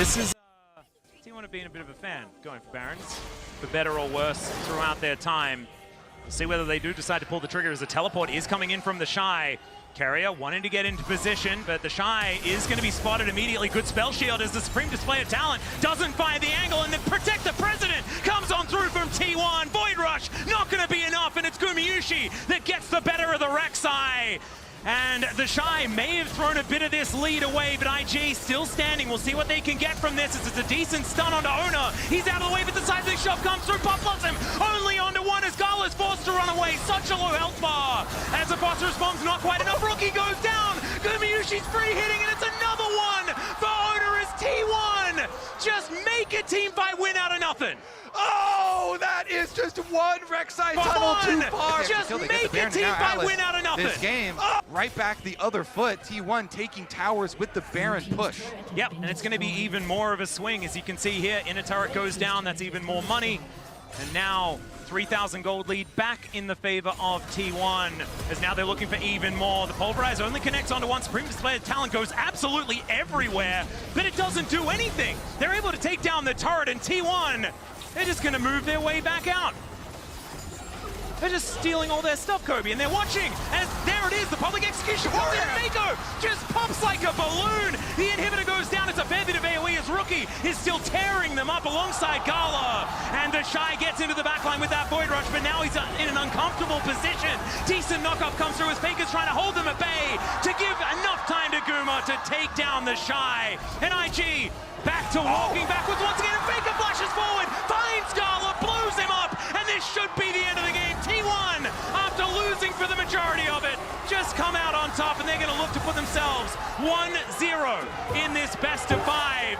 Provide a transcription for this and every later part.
This is T1 have been a bit of a fan going for Barons, for better or worse throughout their time. We'll see whether they do decide to pull the trigger as the teleport is coming in from the Shy. Carrier wanting to get into position, but the Shy is going to be spotted immediately. Good spell shield as the Supreme display of talent doesn't find the angle, and then Protect the President comes on through from T1. Void Rush not going to be enough, and it's Gumayusi that gets the better of the Rek'Sai. And the Shy may have thrown a bit of this lead away, but IG still standing. We'll see what they can get from this. It's a decent stun onto Owner. He's out of the way, but the seismic shove comes through. Pop loves him. Only onto one as Gala's forced to run away. Such a low health bar. As the phosphorus bomb's not quite enough. Rookie goes down. Gumayusi's free hitting, and it's another one for Owner as T1 just make a team fight win out of nothing. Oh, that is just one Rek'Sai tunnel too far. Just make a team fight win out of nothing. This game, right back the other foot. T1 taking towers with the Baron push. Yep, and it's going to be even more of a swing. As you can see here, inner turret goes down. That's even more money. And now 3,000 gold lead back in the favor of T1, as now they're looking for even more. The Pulverize only connects onto one. Supreme display of talent goes absolutely everywhere, but it doesn't do anything. They're able to take down the turret, and T1, they're just going to move their way back out. They're just stealing all their stuff, Kobe, and they're watching. And there it is, the public execution. Warrior Mako just pops like a balloon. The inhibitor goes down. It's a fair bit of AoE as Rookie is still tearing them up alongside Gala. And the Shy gets into the backline with that Void Rush, but now he's in an uncomfortable position. Decent knockoff comes through as Faker's trying to hold them at bay to give enough time to Guma to take down the Shy. And IG back to walking backwards once again, and Faker flashes forward, finds Gala, blows him up, and this should be the end of the game. T1, after losing for the majority of it, just come out on top, and they're going to look to put themselves 1-0 in this best of 5.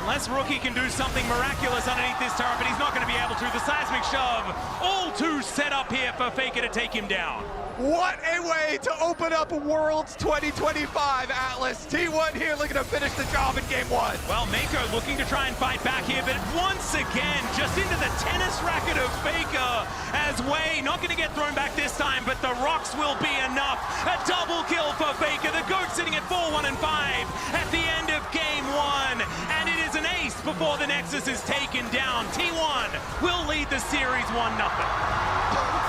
Unless Rookie can do something miraculous underneath this turret, but he's not going to be able to. The seismic shove, all too set up here for Faker to take him down. What a way to open up Worlds 2025, Atlas. T1 here looking to finish the job in game 1. Well, Mako looking to try and fight back here, but once again, just into the tennis racket of Faker, as Way not going to get thrown back this time, but the rocks will be enough. A double kill for Faker. The GOAT sitting at 4-1-5 at the end of game 1, and it is an ace before the Nexus is taken down. T1 will lead the series 1-0.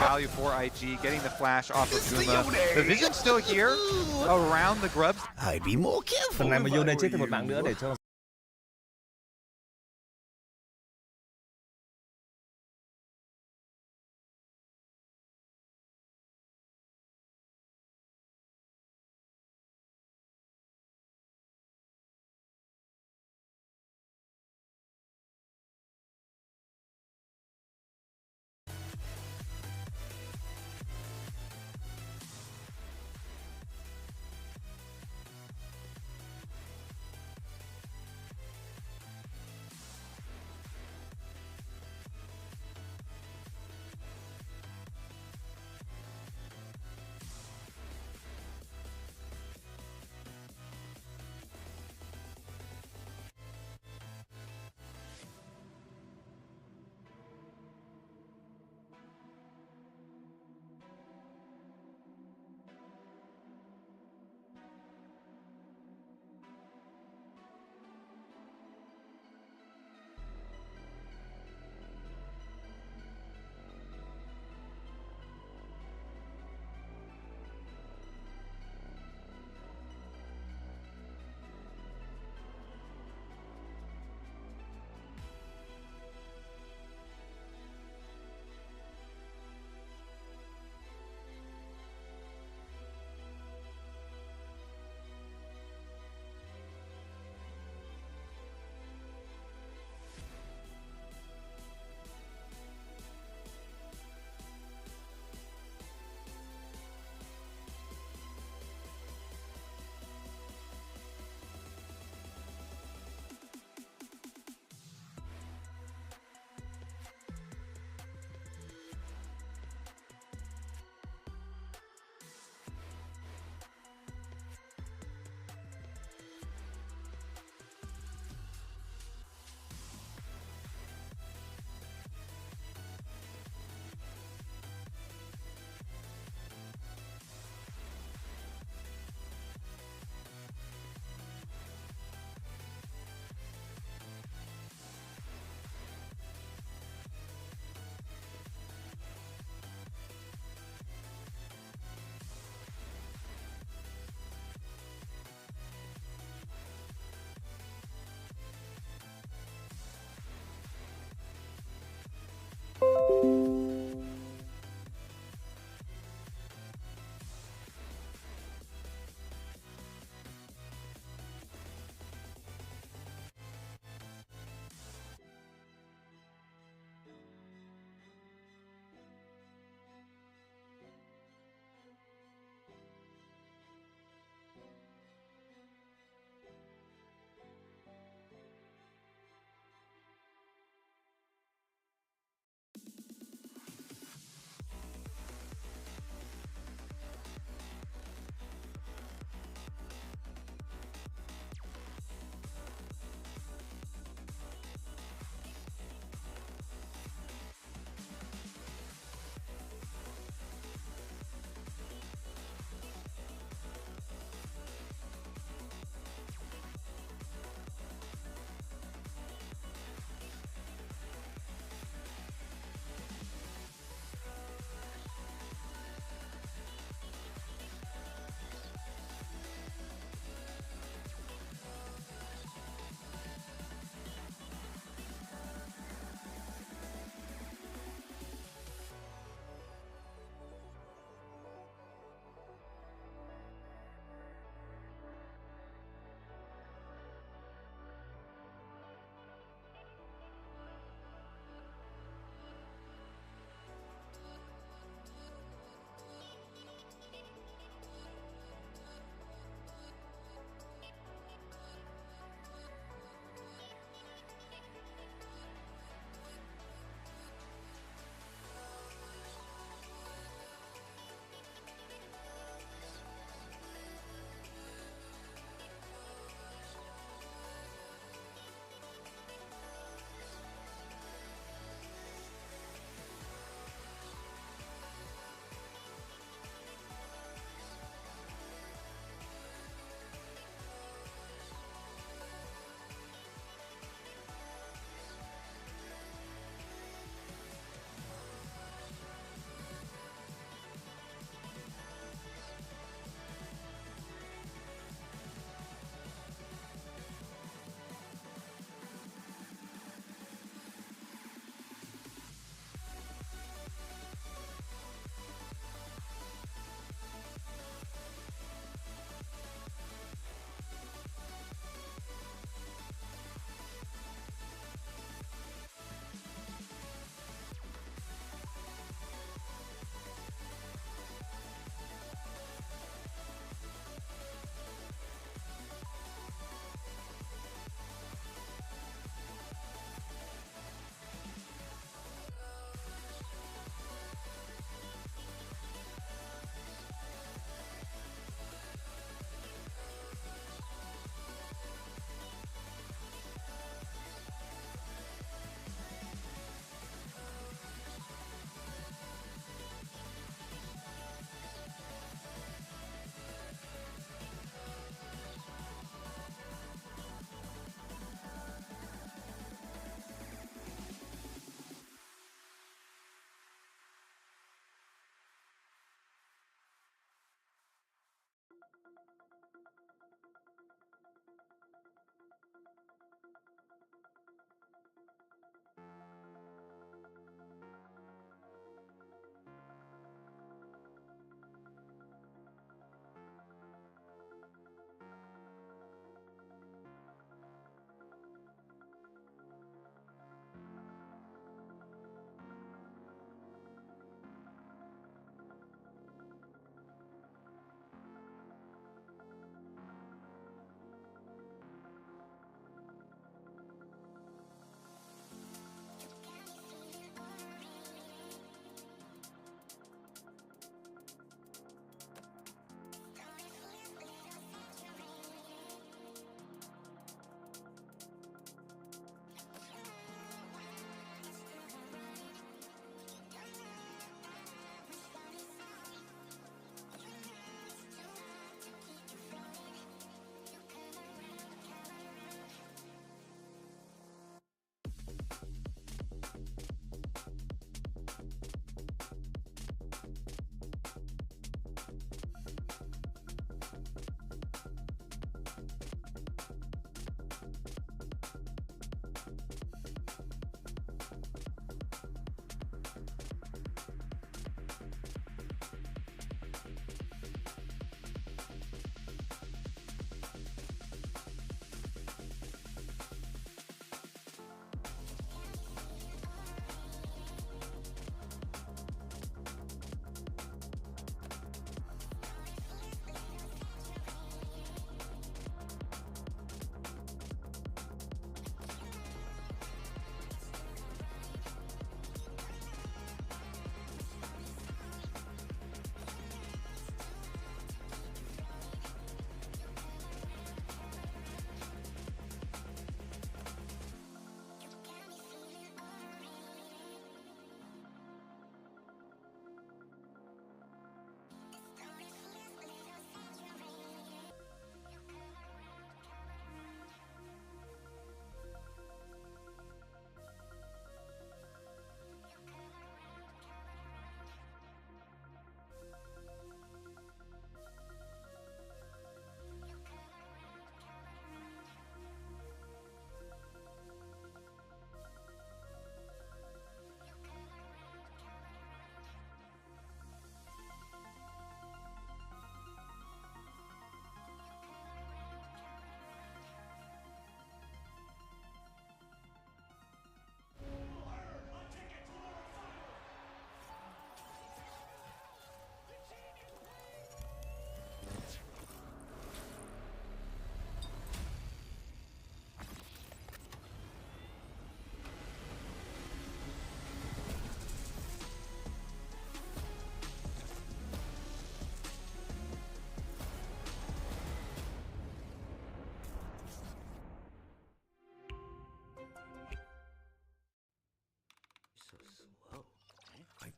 Value for IG, getting the flash off of Guma. The vision's still here around the grubs. I'd be more careful. Phần này mà vô đây chết thêm một bạn nữa để cho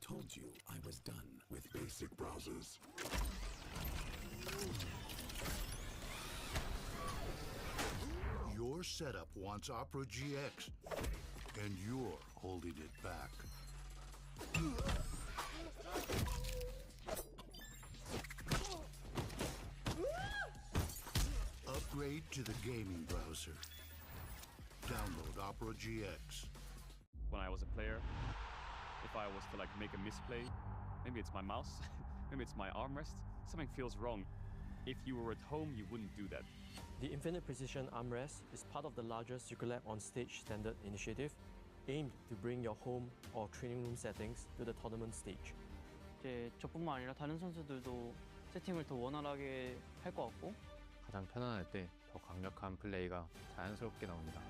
told you I was done with basic browsers. Your setup wants Opera GX, and you're holding it back. Upgrade to the gaming browser. Download Opera GX. When I was a player, if I was to make a misplay, maybe it's my mouse, maybe it's my armrest, something feels wrong. If you were at home, you wouldn't do that. The Infinite Precision Armrest is part of the larger Circulab on-stage standard initiative, aimed to bring your home or training room settings to the tournament stage. 이제 저뿐만 아니라 다른 선수들도 세팅을 더 원활하게 할 것 같고 가장 편안할 때 더 강력한 플레이가 자연스럽게 나옵니다.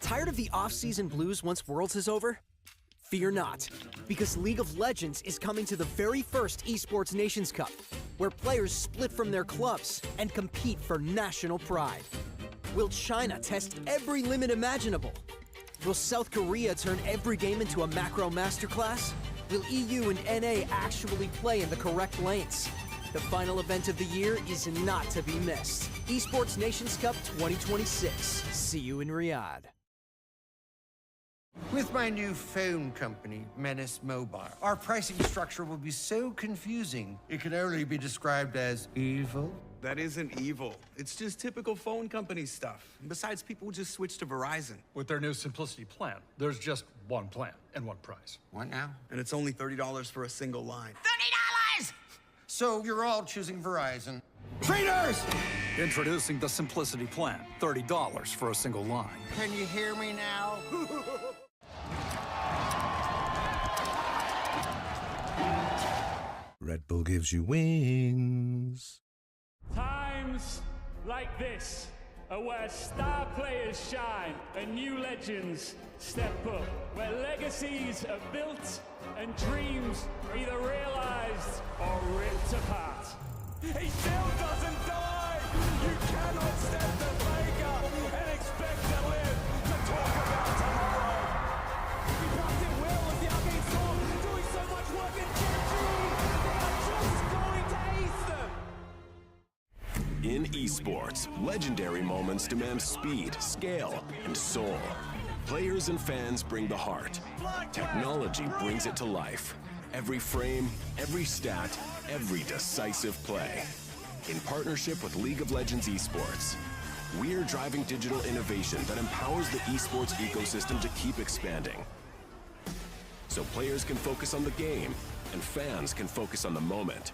Tired of the off-season blues once Worlds is over? Fear not, because League of Legends is coming to the very first Esports Nations Cup, where players split from their clubs and compete for national pride. Will China test every limit imaginable? Will South Korea turn every game into a macro masterclass? Will EU and NA actually play in the correct lanes? The final event of the year is not to be missed. Esports Nations Cup 2026. See you in Riyadh. With my new phone company, Menace Mobile, our pricing structure will be so confusing, it can only be described as evil. That isn't evil. It's just typical phone company stuff. Besides, people just switch to Verizon. With their new Simplicity plan, there's just one plan and one price. What now? And it's only $30 for a single line. $30! So you're all choosing Verizon. Traitors! Introducing the Simplicity plan, $30 for a single line. Can you hear me now? Red Bull gives you wings. Times like this are where star players shine and new legends step up, where legacies are built and dreams are either realized or ripped apart. He still doesn't die! You cannot step the faker and expect to live to talk about tomorrow! He passed it well as the arcade storm, doing so much work in Genji! They are just going to ace them! In esports, legendary moments demand speed, scale, and soul. Players and fans bring the heart. Technology brings it to life. Every frame, every stat, every decisive play. In partnership with League of Legends Esports, we're driving digital innovation that empowers the esports ecosystem to keep expanding. So players can focus on the game, and fans can focus on the moment.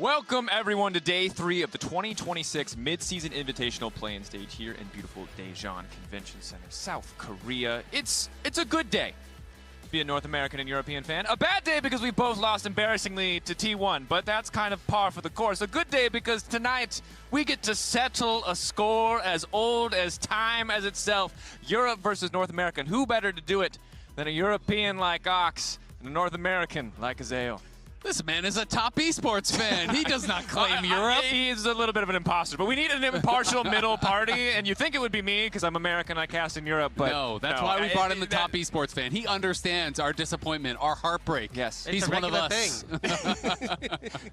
Welcome, everyone, to Day 3 of the 2026 Mid-Season Invitational Playing Stage here in beautiful Daejeon Convention Center, South Korea. It's a good day to be a North American and European fan. A bad day because we both lost embarrassingly to T1, but that's kind of par for the course. A good day because tonight we get to settle a score as old as time as itself. Europe versus North America. And who better to do it than a European like Ox and a North American like 𝕆𝕂𝕎? This man is a top esports fan. He does not claim Europe. He's a little bit of an imposter, but we need an impartial middle party, and you think it would be me because I'm American, I cast in Europe, but no, that's why we brought in the top esports fan. He understands our disappointment, our heartbreak. Yes. He's one of us.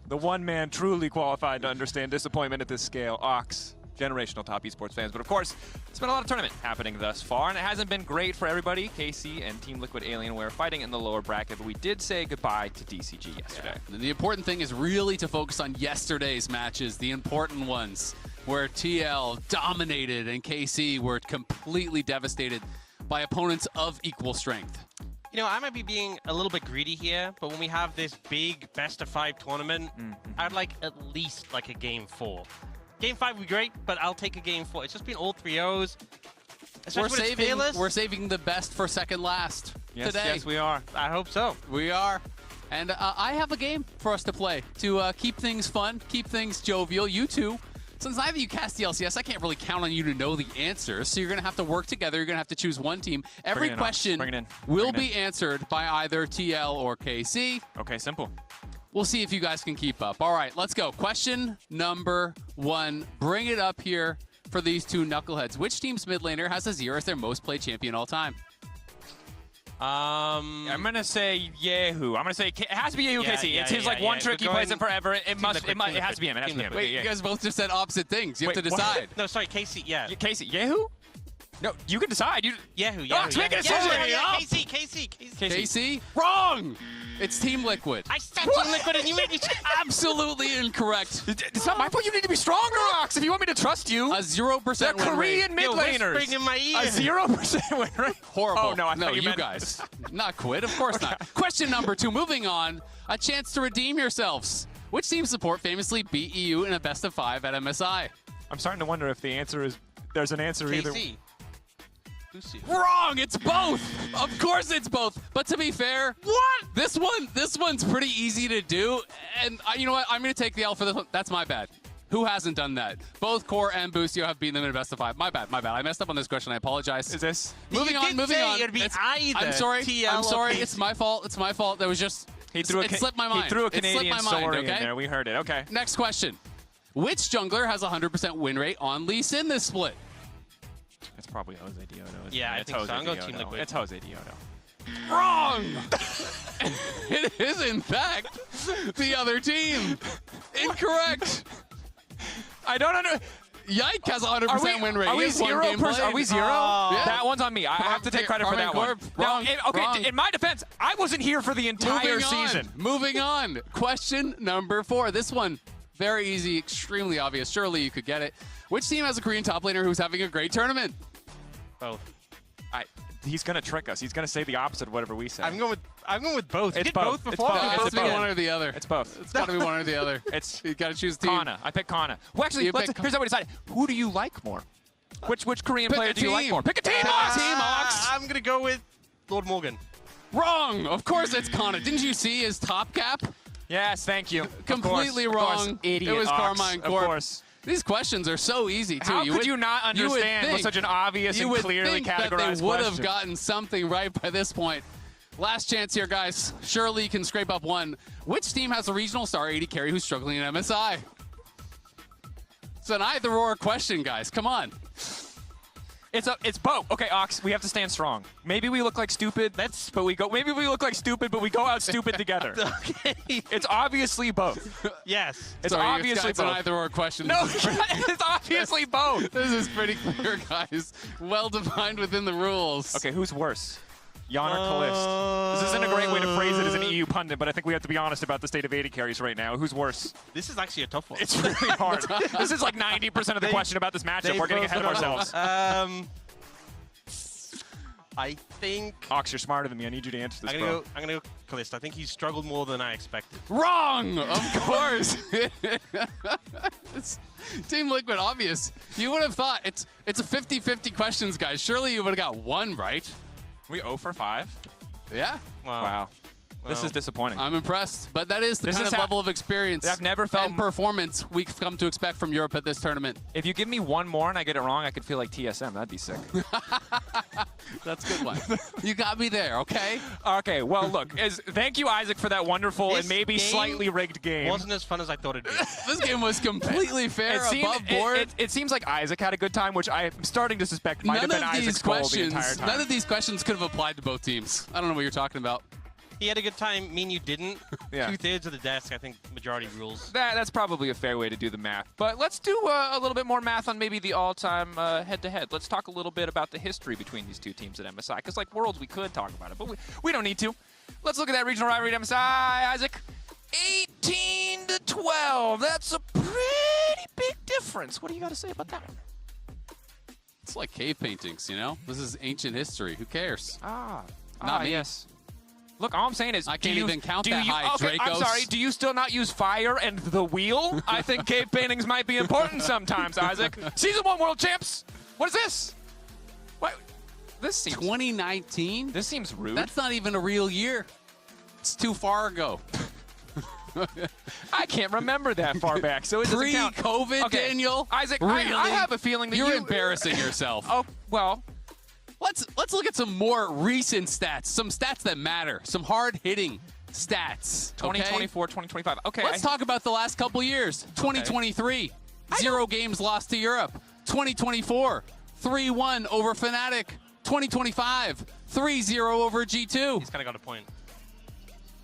The one man truly qualified to understand disappointment at this scale, Ox. Generational top esports fans. But of course, it's been a lot of tournament happening thus far, and it hasn't been great for everybody. KC and Team Liquid Alienware fighting in the lower bracket, but we did say goodbye to DCG yesterday. Yeah. The important thing is really to focus on yesterday's matches, the important ones, where TL dominated and KC were completely devastated by opponents of equal strength. You know, I might be being a little bit greedy here, but when we have this big best-of-5 tournament, I'd like at least like a Game 4. Game 5 would be great, but I'll take a Game 4. It's just been all 3-0s. We're saving the best for second last today. Yes, we are. I hope so. We are. And I have a game for us to play to keep things fun, keep things jovial. You two, since neither of you cast the LCS, I can't really count on you to know the answers. So you're going to have to work together. You're going to have to choose one team. Every question will be answered by either TL or KC. Okay, simple. We'll see if you guys can keep up. All right, let's go. Question number 1. Bring it up here for these two knuckleheads. Which team's mid laner has Azir as their most played champion all time? I'm going to say Yehu. I'm going to say it has to be Yehu KC. It's his like one trick. He plays it forever. It has to be him. It has to be him. Wait, you guys both just said opposite things. You have to decide. No, sorry, KC, yeah. KC. Yehu? No, you can decide. Yahoo! Make a decision. KC? Wrong! It's Team Liquid. I said Team Liquid and you made me absolutely incorrect. It's not my fault. You need to be stronger, Ox, if you want me to trust you. A 0% They're Korean mid laners. Whispering in my ear. A 0% win rate. Horrible. Oh, no, I no, thought you guys. Not quit. Of course not. Question number 2. Moving on. A chance to redeem yourselves. Which team support famously beat EU in a best-of-5 at MSI? I'm starting to wonder if the answer is there's an answer either. Wrong! It's both! Of course it's both! But to be fair, this one's pretty easy to do, and you know what? I'm going to take the L for this one. That's my bad. Who hasn't done that? Both Core and บ๊usio have beaten them in a best-of-5. My bad. I messed up on this question. I apologize. Is this? Moving on. It'd be I'm sorry. It's my fault. That was just... It slipped my mind. He threw a Canadian story in okay? there. We heard it. Okay. Next question. Which jungler has a 100% win rate on Lee Sin this split? It's probably Jose Diodo. Yeah, I think so. I'm going Team Liquid. It's Jose Diodo. Wrong! It is, in fact, the other team. Incorrect. I don't know. Yike has a 100% win rate. Are we 0%? Are we 0? Yeah. That one's on me. I have to take credit for that one. Wrong. Okay, in my defense, I wasn't here for the entire season. Moving on. Question number 4. This one, very easy, extremely obvious. Surely you could get it. Which team has a Korean top laner who's having a great tournament? Both. He's gonna trick us. He's gonna say the opposite of whatever we say. I'm going with both. It's both. Before? It has to be one or the other. It's both. It's got to be one or the other. You got to choose a team. Kana. I pick Kana. Well, actually, here's how we decide. Who do you like more? Which Korean player do you like more? Pick a team, Ox! I'm going to go with Lord Morgan. Wrong! Of course it's Kana. Didn't you see his top cap? Yes, thank you. Completely wrong. Idiot, it was Carmine Corp. Of course. These questions are so easy, too. How could you not understand with such an obvious and clearly categorized question? That they would have gotten something right by this point. Last chance here, guys. Surely you can scrape up one. Which team has a regional star 80 carry who's struggling in MSI? It's an either-or question, guys. Come on. It's both. Okay, Ox, we have to stand strong. Maybe we look like stupid, maybe we look like stupid, but we go out stupid together. Okay. It's obviously both. Yes. It's obviously both. It's an either-or question. No, it's obviously both. This is pretty clear, guys. Well defined within the rules. Okay, who's worse? Jan or Kalist? This isn't a great way to phrase it as an EU pundit, but I think we have to be honest about the state of 80 carries right now. Who's worse? This is actually a tough one. It's really hard. This is like 90% of the question about this matchup. We're getting ahead of ourselves. I think... Ox, you're smarter than me. I need you to answer this, I'm gonna go Kalista. I think he's struggled more than I expected. Wrong! Of course! It's Team Liquid, obvious. You would have thought it's a 50-50 questions, guys. Surely you would have got one right. We 0 for 5? Yeah. Wow. This is disappointing. I'm impressed, but that is the kind of level of experience I've never felt and performance we've come to expect from Europe at this tournament. If you give me one more and I get it wrong, I could feel like TSM. That'd be sick. That's a good one. You got me there, okay? Okay, well, look, thank you, Isaac, for that wonderful and maybe slightly rigged game. Wasn't as fun as I thought it'd be. This game was completely fair, above board. It seems like Isaac had a good time, which I'm starting to suspect might have been Isaac's goal the entire time. None of these questions could have applied to both teams. I don't know what you're talking about. He had a good time. Me and you didn't. Yeah. 2/3 of the desk, I think, majority rules. That's probably a fair way to do the math. But let's do a little bit more math on maybe the all-time head-to-head. Let's talk a little bit about the history between these two teams at MSI. Because, like Worlds, we could talk about it, but we don't need to. Let's look at that regional rivalry at MSI, Isaac. 18-12. That's a pretty big difference. What do you got to say about that one? It's like cave paintings, you know? This is ancient history. Who cares? Not me. Yes. Look, all I'm saying is, I can't even count that high, okay, Dracos. I'm sorry, do you still not use fire and the wheel? I think cave paintings might be important sometimes, Isaac. Season 1 World Champs! What is this? What? This seems... 2019? This seems rude. That's not even a real year. It's too far ago. I can't remember that far back, so it doesn't count. Pre-COVID, okay. Daniel? Isaac, really? I have a feeling that you're embarrassing yourself. Oh, well... Let's look at some more recent stats, some stats that matter, some hard-hitting stats. 2024, 2025. Okay. Let's talk about the last couple years. 2023, 0 games lost to Europe. 2024, 3-1 over Fnatic. 2025, 3-0 over G2. He's kind of got a point.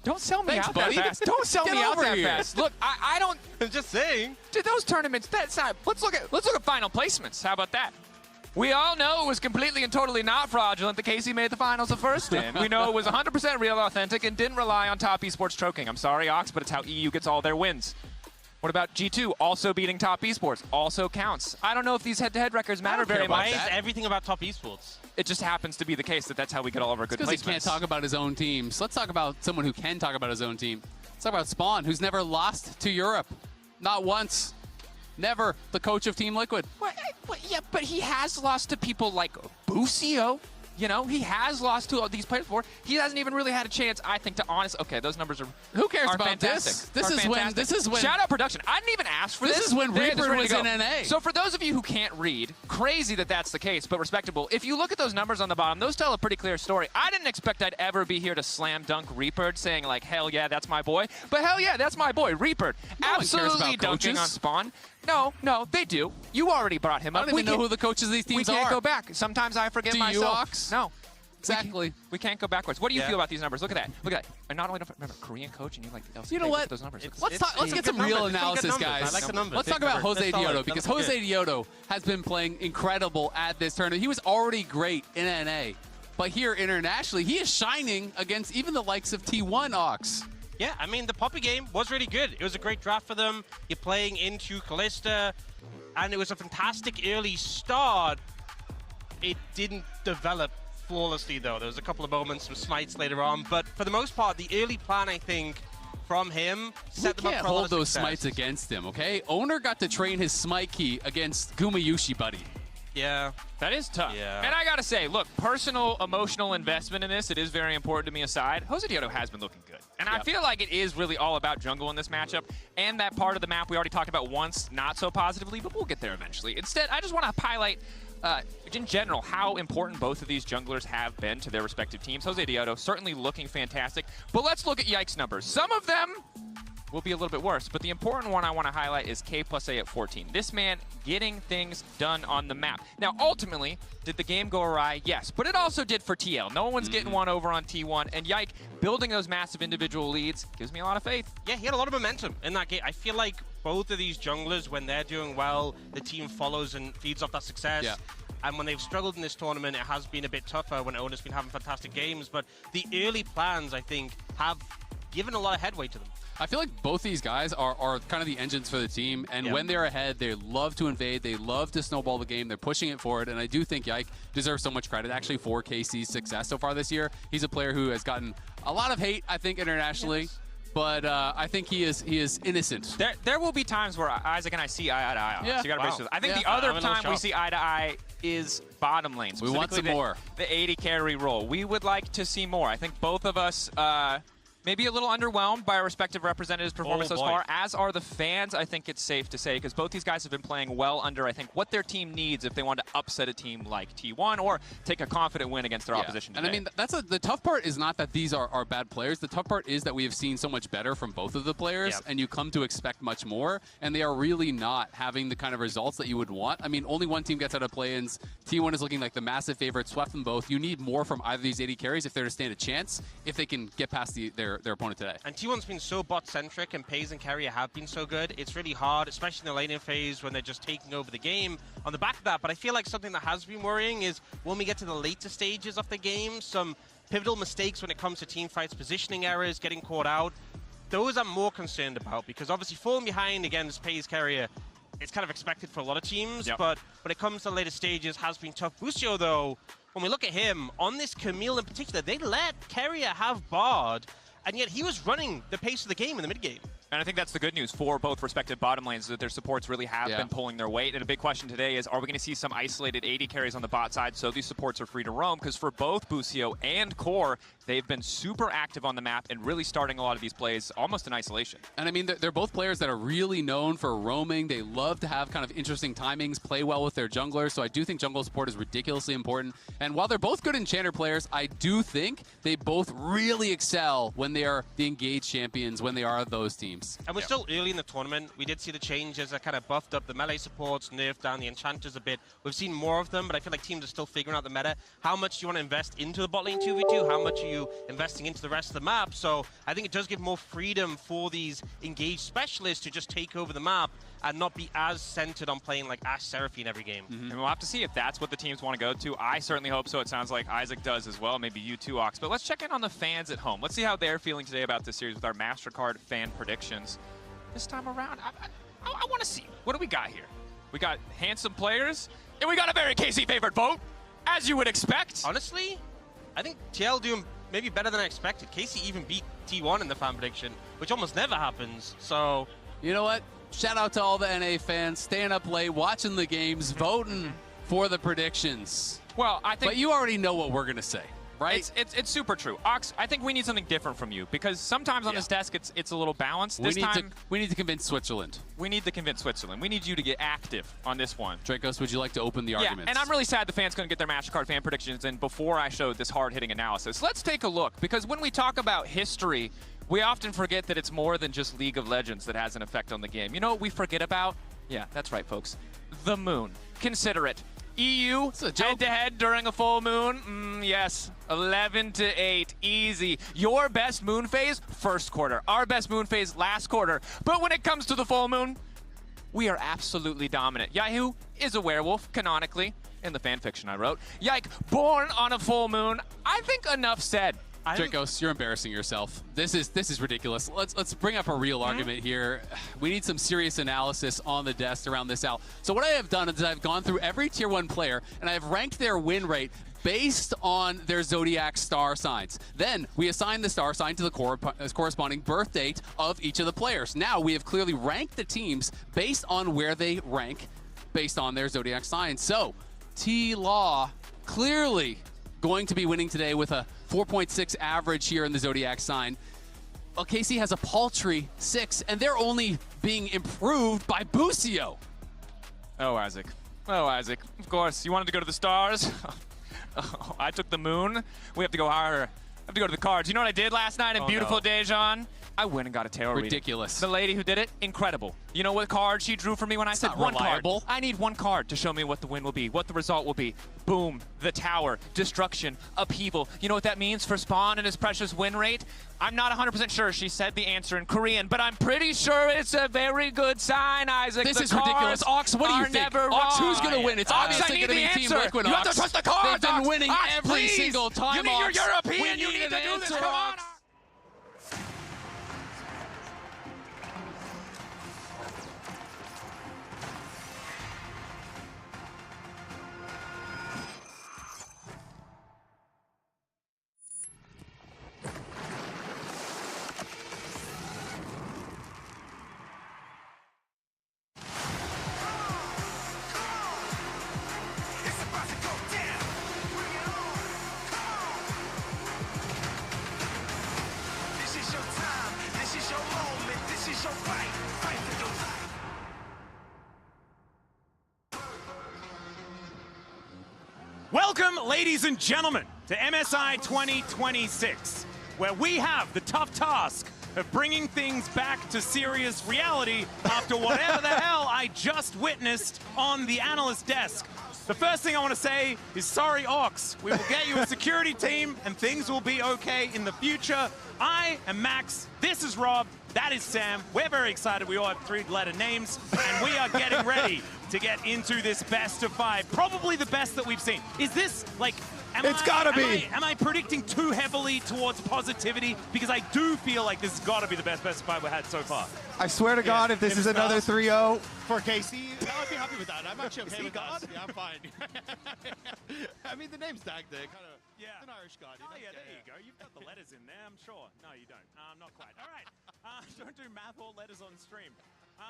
Don't sell me Thanks, out buddy. that fast. Don't sell me out that fast. Look, I don't. I'm just saying. Dude, those tournaments. That's not. Let's look at final placements. How about that? We all know it was completely and totally not fraudulent that Casey made the finals the first in. We know it was 100% real, authentic, and didn't rely on top esports choking. I'm sorry, Ox, but it's how EU gets all their wins. What about G2 also beating top esports? Also counts. I don't know if these head-to-head records matter very much. Why is everything about top esports? It just happens to be the case that that's how we get all of our good placements. Because he can't talk about his own teams. Let's talk about someone who can talk about his own team. Let's talk about Spawn, who's never lost to Europe. Not once. Never. The coach of Team Liquid. Yeah, but he has lost to people like Busio. You know, he has lost to all these players before. He hasn't even really had a chance, I think, to honest. Okay, those numbers are. Who cares about fantastic. this? This is when. Shout out production. I didn't even ask for this. This is when Reaper was in NA. So for those of you who can't read, crazy that that's the case, but respectable. If you look at those numbers on the bottom, those tell a pretty clear story. I didn't expect I'd ever be here to slam dunk Reaper, saying like, hell yeah, that's my boy. But hell yeah, that's my boy, Reaper. No absolutely dunking on Spawn. No, they do. You already brought him up. I don't even know who the coaches of these teams are. We can't go back. Sometimes I forget myself. Do you, Ox? No. Exactly. We can't go backwards. What do you feel about these numbers? Look at that. Look at that. And not only don't remember Korean coach and you like LCK. You know what? Those numbers. Let's get some real analysis, guys. I like the numbers. Let's talk about Jose Diodo, because Jose Diodo has been playing incredible at this tournament. He was already great in NA, but here internationally, he is shining against even the likes of T1 Ox. Yeah, I mean, the Poppy game was really good. It was a great draft for them. You're playing into Kalista, and it was a fantastic early start. It didn't develop flawlessly, though. There was a couple of moments, some smites later on, but for the most part, the early plan, I think, from him set them up for a lot of success. We can't hold those smites against him, okay? Owner got to train his smite key against Gumayushi, buddy. Yeah. That is tough. Yeah. And I gotta say, look, personal, emotional investment in this, it is very important to me aside. Jose Diodo has been looking good. And I feel like it is really all about jungle in this matchup. And that part of the map we already talked about once, not so positively, but we'll get there eventually. Instead, I just want to highlight, in general, how important both of these junglers have been to their respective teams. Jose Diodo certainly looking fantastic. But let's look at Yikes numbers. Some of them will be a little bit worse, but the important one I want to highlight is K+A at 14. This man getting things done on the map. Now, ultimately, did the game go awry? Yes, but it also did for TL. No one's getting one over on T1, and Yike building those massive individual leads gives me a lot of faith. Yeah, he had a lot of momentum in that game. I feel like both of these junglers, when they're doing well, the team follows and feeds off that success. Yeah. And when they've struggled in this tournament, it has been a bit tougher when Owner's been having fantastic games. But the early plans, I think, have given a lot of headway to them. I feel like both these guys are kind of the engines for the team, and when they're ahead, they love to invade, they love to snowball the game, they're pushing it forward, and I do think Yike deserves so much credit actually for KC's success so far this year. He's a player who has gotten a lot of hate, I think, internationally. But I think he is innocent. There will be times where Isaac and I see eye to eye on. Yeah. So you gotta brace yourself. I think the other time we see eye to eye is bottom lane. We want some more. The 80 carry role. We would like to see more. I think both of us maybe a little underwhelmed by our respective representatives' performance thus far, as are the fans, I think it's safe to say, because both these guys have been playing well under, I think, what their team needs if they want to upset a team like T1 or take a confident win against their opposition today. And I mean, the tough part is not that these are bad players. The tough part is that we have seen so much better from both of the players, and you come to expect much more, and they are really not having the kind of results that you would want. I mean, only one team gets out of play-ins. T1 is looking like the massive favorite, swept them both. You need more from either of these 80 carries if they're to stand a chance, if they can get past their opponent today. And T1's been so bot-centric, and Pays and Carrier have been so good. It's really hard, especially in the laning phase when they're just taking over the game on the back of that. But I feel like something that has been worrying is when we get to the later stages of the game, some pivotal mistakes when it comes to team fights, positioning errors, getting caught out. Those I'm more concerned about, because obviously falling behind against Pays Carrier, it's kind of expected for a lot of teams, but when it comes to the later stages, has been tough. Busio, though, when we look at him, on this Camille in particular, they let Carrier have Bard, and yet he was running the pace of the game in the mid-game. And I think that's the good news for both respective bottom lanes, that their supports really have been pulling their weight. And a big question today is, are we going to see some isolated 80 carries on the bot side so these supports are free to roam? Because for both Busio and Core, they've been super active on the map and really starting a lot of these plays almost in isolation. And I mean, they're both players that are really known for roaming. They love to have kind of interesting timings, play well with their junglers. So I do think jungle support is ridiculously important. And while they're both good enchanter players, I do think they both really excel when they are the engaged champions, when they are those teams. And we're still early in the tournament. We did see the changes that kind of buffed up the melee supports, nerfed down the enchanters a bit. We've seen more of them, but I feel like teams are still figuring out the meta. How much do you want to invest into the bot lane 2v2? How much are you investing into the rest of the map? So I think it does give more freedom for these engaged specialists to just take over the map and not be as centered on playing like Ashe Seraphine every game. And we'll have to see if that's what the teams want to go to. I certainly hope so. It sounds like Isaac does as well. Maybe you too, Ox. But let's check in on the fans at home. Let's see how they're feeling today about this series with our MasterCard fan predictions. This time around, I want to see. What do we got here? We got handsome players, and we got a very KC favorite vote, as you would expect. Honestly, I think TL doing maybe better than I expected. KC even beat T1 in the fan prediction, which almost never happens. So, you know what? Shout out to all the NA fans staying up late, watching the games, voting for the predictions. Well, I think... But you already know what we're going to say, right? It's super true. Ox, I think we need something different from you, because sometimes on this desk it's a little balanced. We need to convince Switzerland. We need to convince Switzerland. We need you to get active on this one. Dracos, would you like to open the arguments? And I'm really sad the fans couldn't get their MasterCard fan predictions in before I showed this hard-hitting analysis. Let's take a look, because when we talk about history, we often forget that it's more than just League of Legends that has an effect on the game. You know what we forget about? Yeah, that's right, folks. The moon. Consider it. EU head-to-head during a full moon? Yes. 11-8. Easy. Your best moon phase, first quarter. Our best moon phase, last quarter. But when it comes to the full moon, we are absolutely dominant. Yahoo is a werewolf, canonically, in the fan fiction I wrote. Yike, born on a full moon. I think enough said. Dracos, you're embarrassing yourself. This is ridiculous. Let's bring up a real argument here. We need some serious analysis on the desk around this out. So what I have done is I've gone through every tier 1 player and I've ranked their win rate based on their zodiac star signs. Then we assign the star sign to the corresponding birth date of each of the players. Now we have clearly ranked the teams based on where they rank based on their zodiac signs. So TLAW clearly going to be winning today with a 4.6 average here in the zodiac sign. Well, KC has a paltry 6, and they're only being improved by Busio. Oh, Isaac. Oh, Isaac. Of course, you wanted to go to the stars? Oh, I took the moon. We have to go higher. I have to go to the cards. You know what I did last night in beautiful Dejan? I went and got a tarot reading. Ridiculous. The lady who did it, incredible. You know what card she drew for me when I said one card? I need one card to show me what the win will be, what the result will be. Boom, the tower, destruction, upheaval. You know what that means for Spawn and his precious win rate? I'm not 100% sure she said the answer in Korean, but I'm pretty sure it's a very good sign, Isaac. This is ridiculous. Ox, what do you think? Ox, who's going to win? It's obviously going to be Team Liquid. You have to trust the cards. They've been winning every single time. You need your European. You need to do this. Come on. Welcome, ladies and gentlemen, to MSI 2026, where we have the tough task of bringing things back to serious reality after whatever the hell I just witnessed on the analyst desk. The first thing I want to say is sorry, Orcs. We will get you a security team and things will be okay in the future. I am Max, this is Rob, that is Sam. We're very excited. We all have 3-letter names and we are getting ready to get into this best of 5. Probably the best that we've seen. Is this like... Am I predicting too heavily towards positivity? Because I do feel like this has got to be the best of 5 we've had so far. I swear to God, if this is another 3-0 for KC, I would be happy with that. I'm actually okay with that. Yeah, I'm fine. I mean, the name's tagged there, kind of. Yeah. It's an Irish god. Oh, yeah, there you go. You've got the letters in there, I'm sure. No, you don't. Not quite. All right. Don't do math or letters on stream. I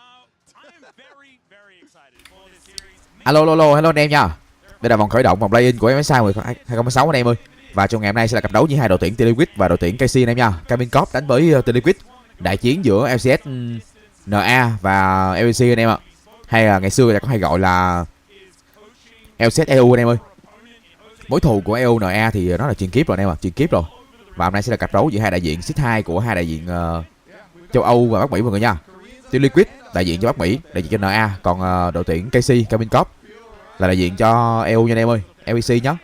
am very, very excited for this series. Hello anh em nha. Đây là vòng khởi động, vòng play-in của MSI 2016 anh em ơi. Và trong ngày hôm nay sẽ là cặp đấu giữa hai đội tuyển TLAW và đội tuyển KC anh em nha. Cabin Corp đánh với TLAW. Đại chiến giữa LCS NA và LEC anh em ạ. Hay là ngày xưa có hay gọi là LCS EU anh em ơi. Mối thù của EU NA thì nó là truyền kiếp rồi anh em ạ, truyền kiếp rồi. Và hôm nay sẽ là cặp đấu giữa hai đại diện seed 2 của hai đại diện châu Âu và Bắc Mỹ mọi người nha. TLAW đại diện cho Bắc Mỹ, đại diện cho NA, còn đội tuyển KC Cabin Corp là đại diện cho EU nha anh em ơi, LEC nhé.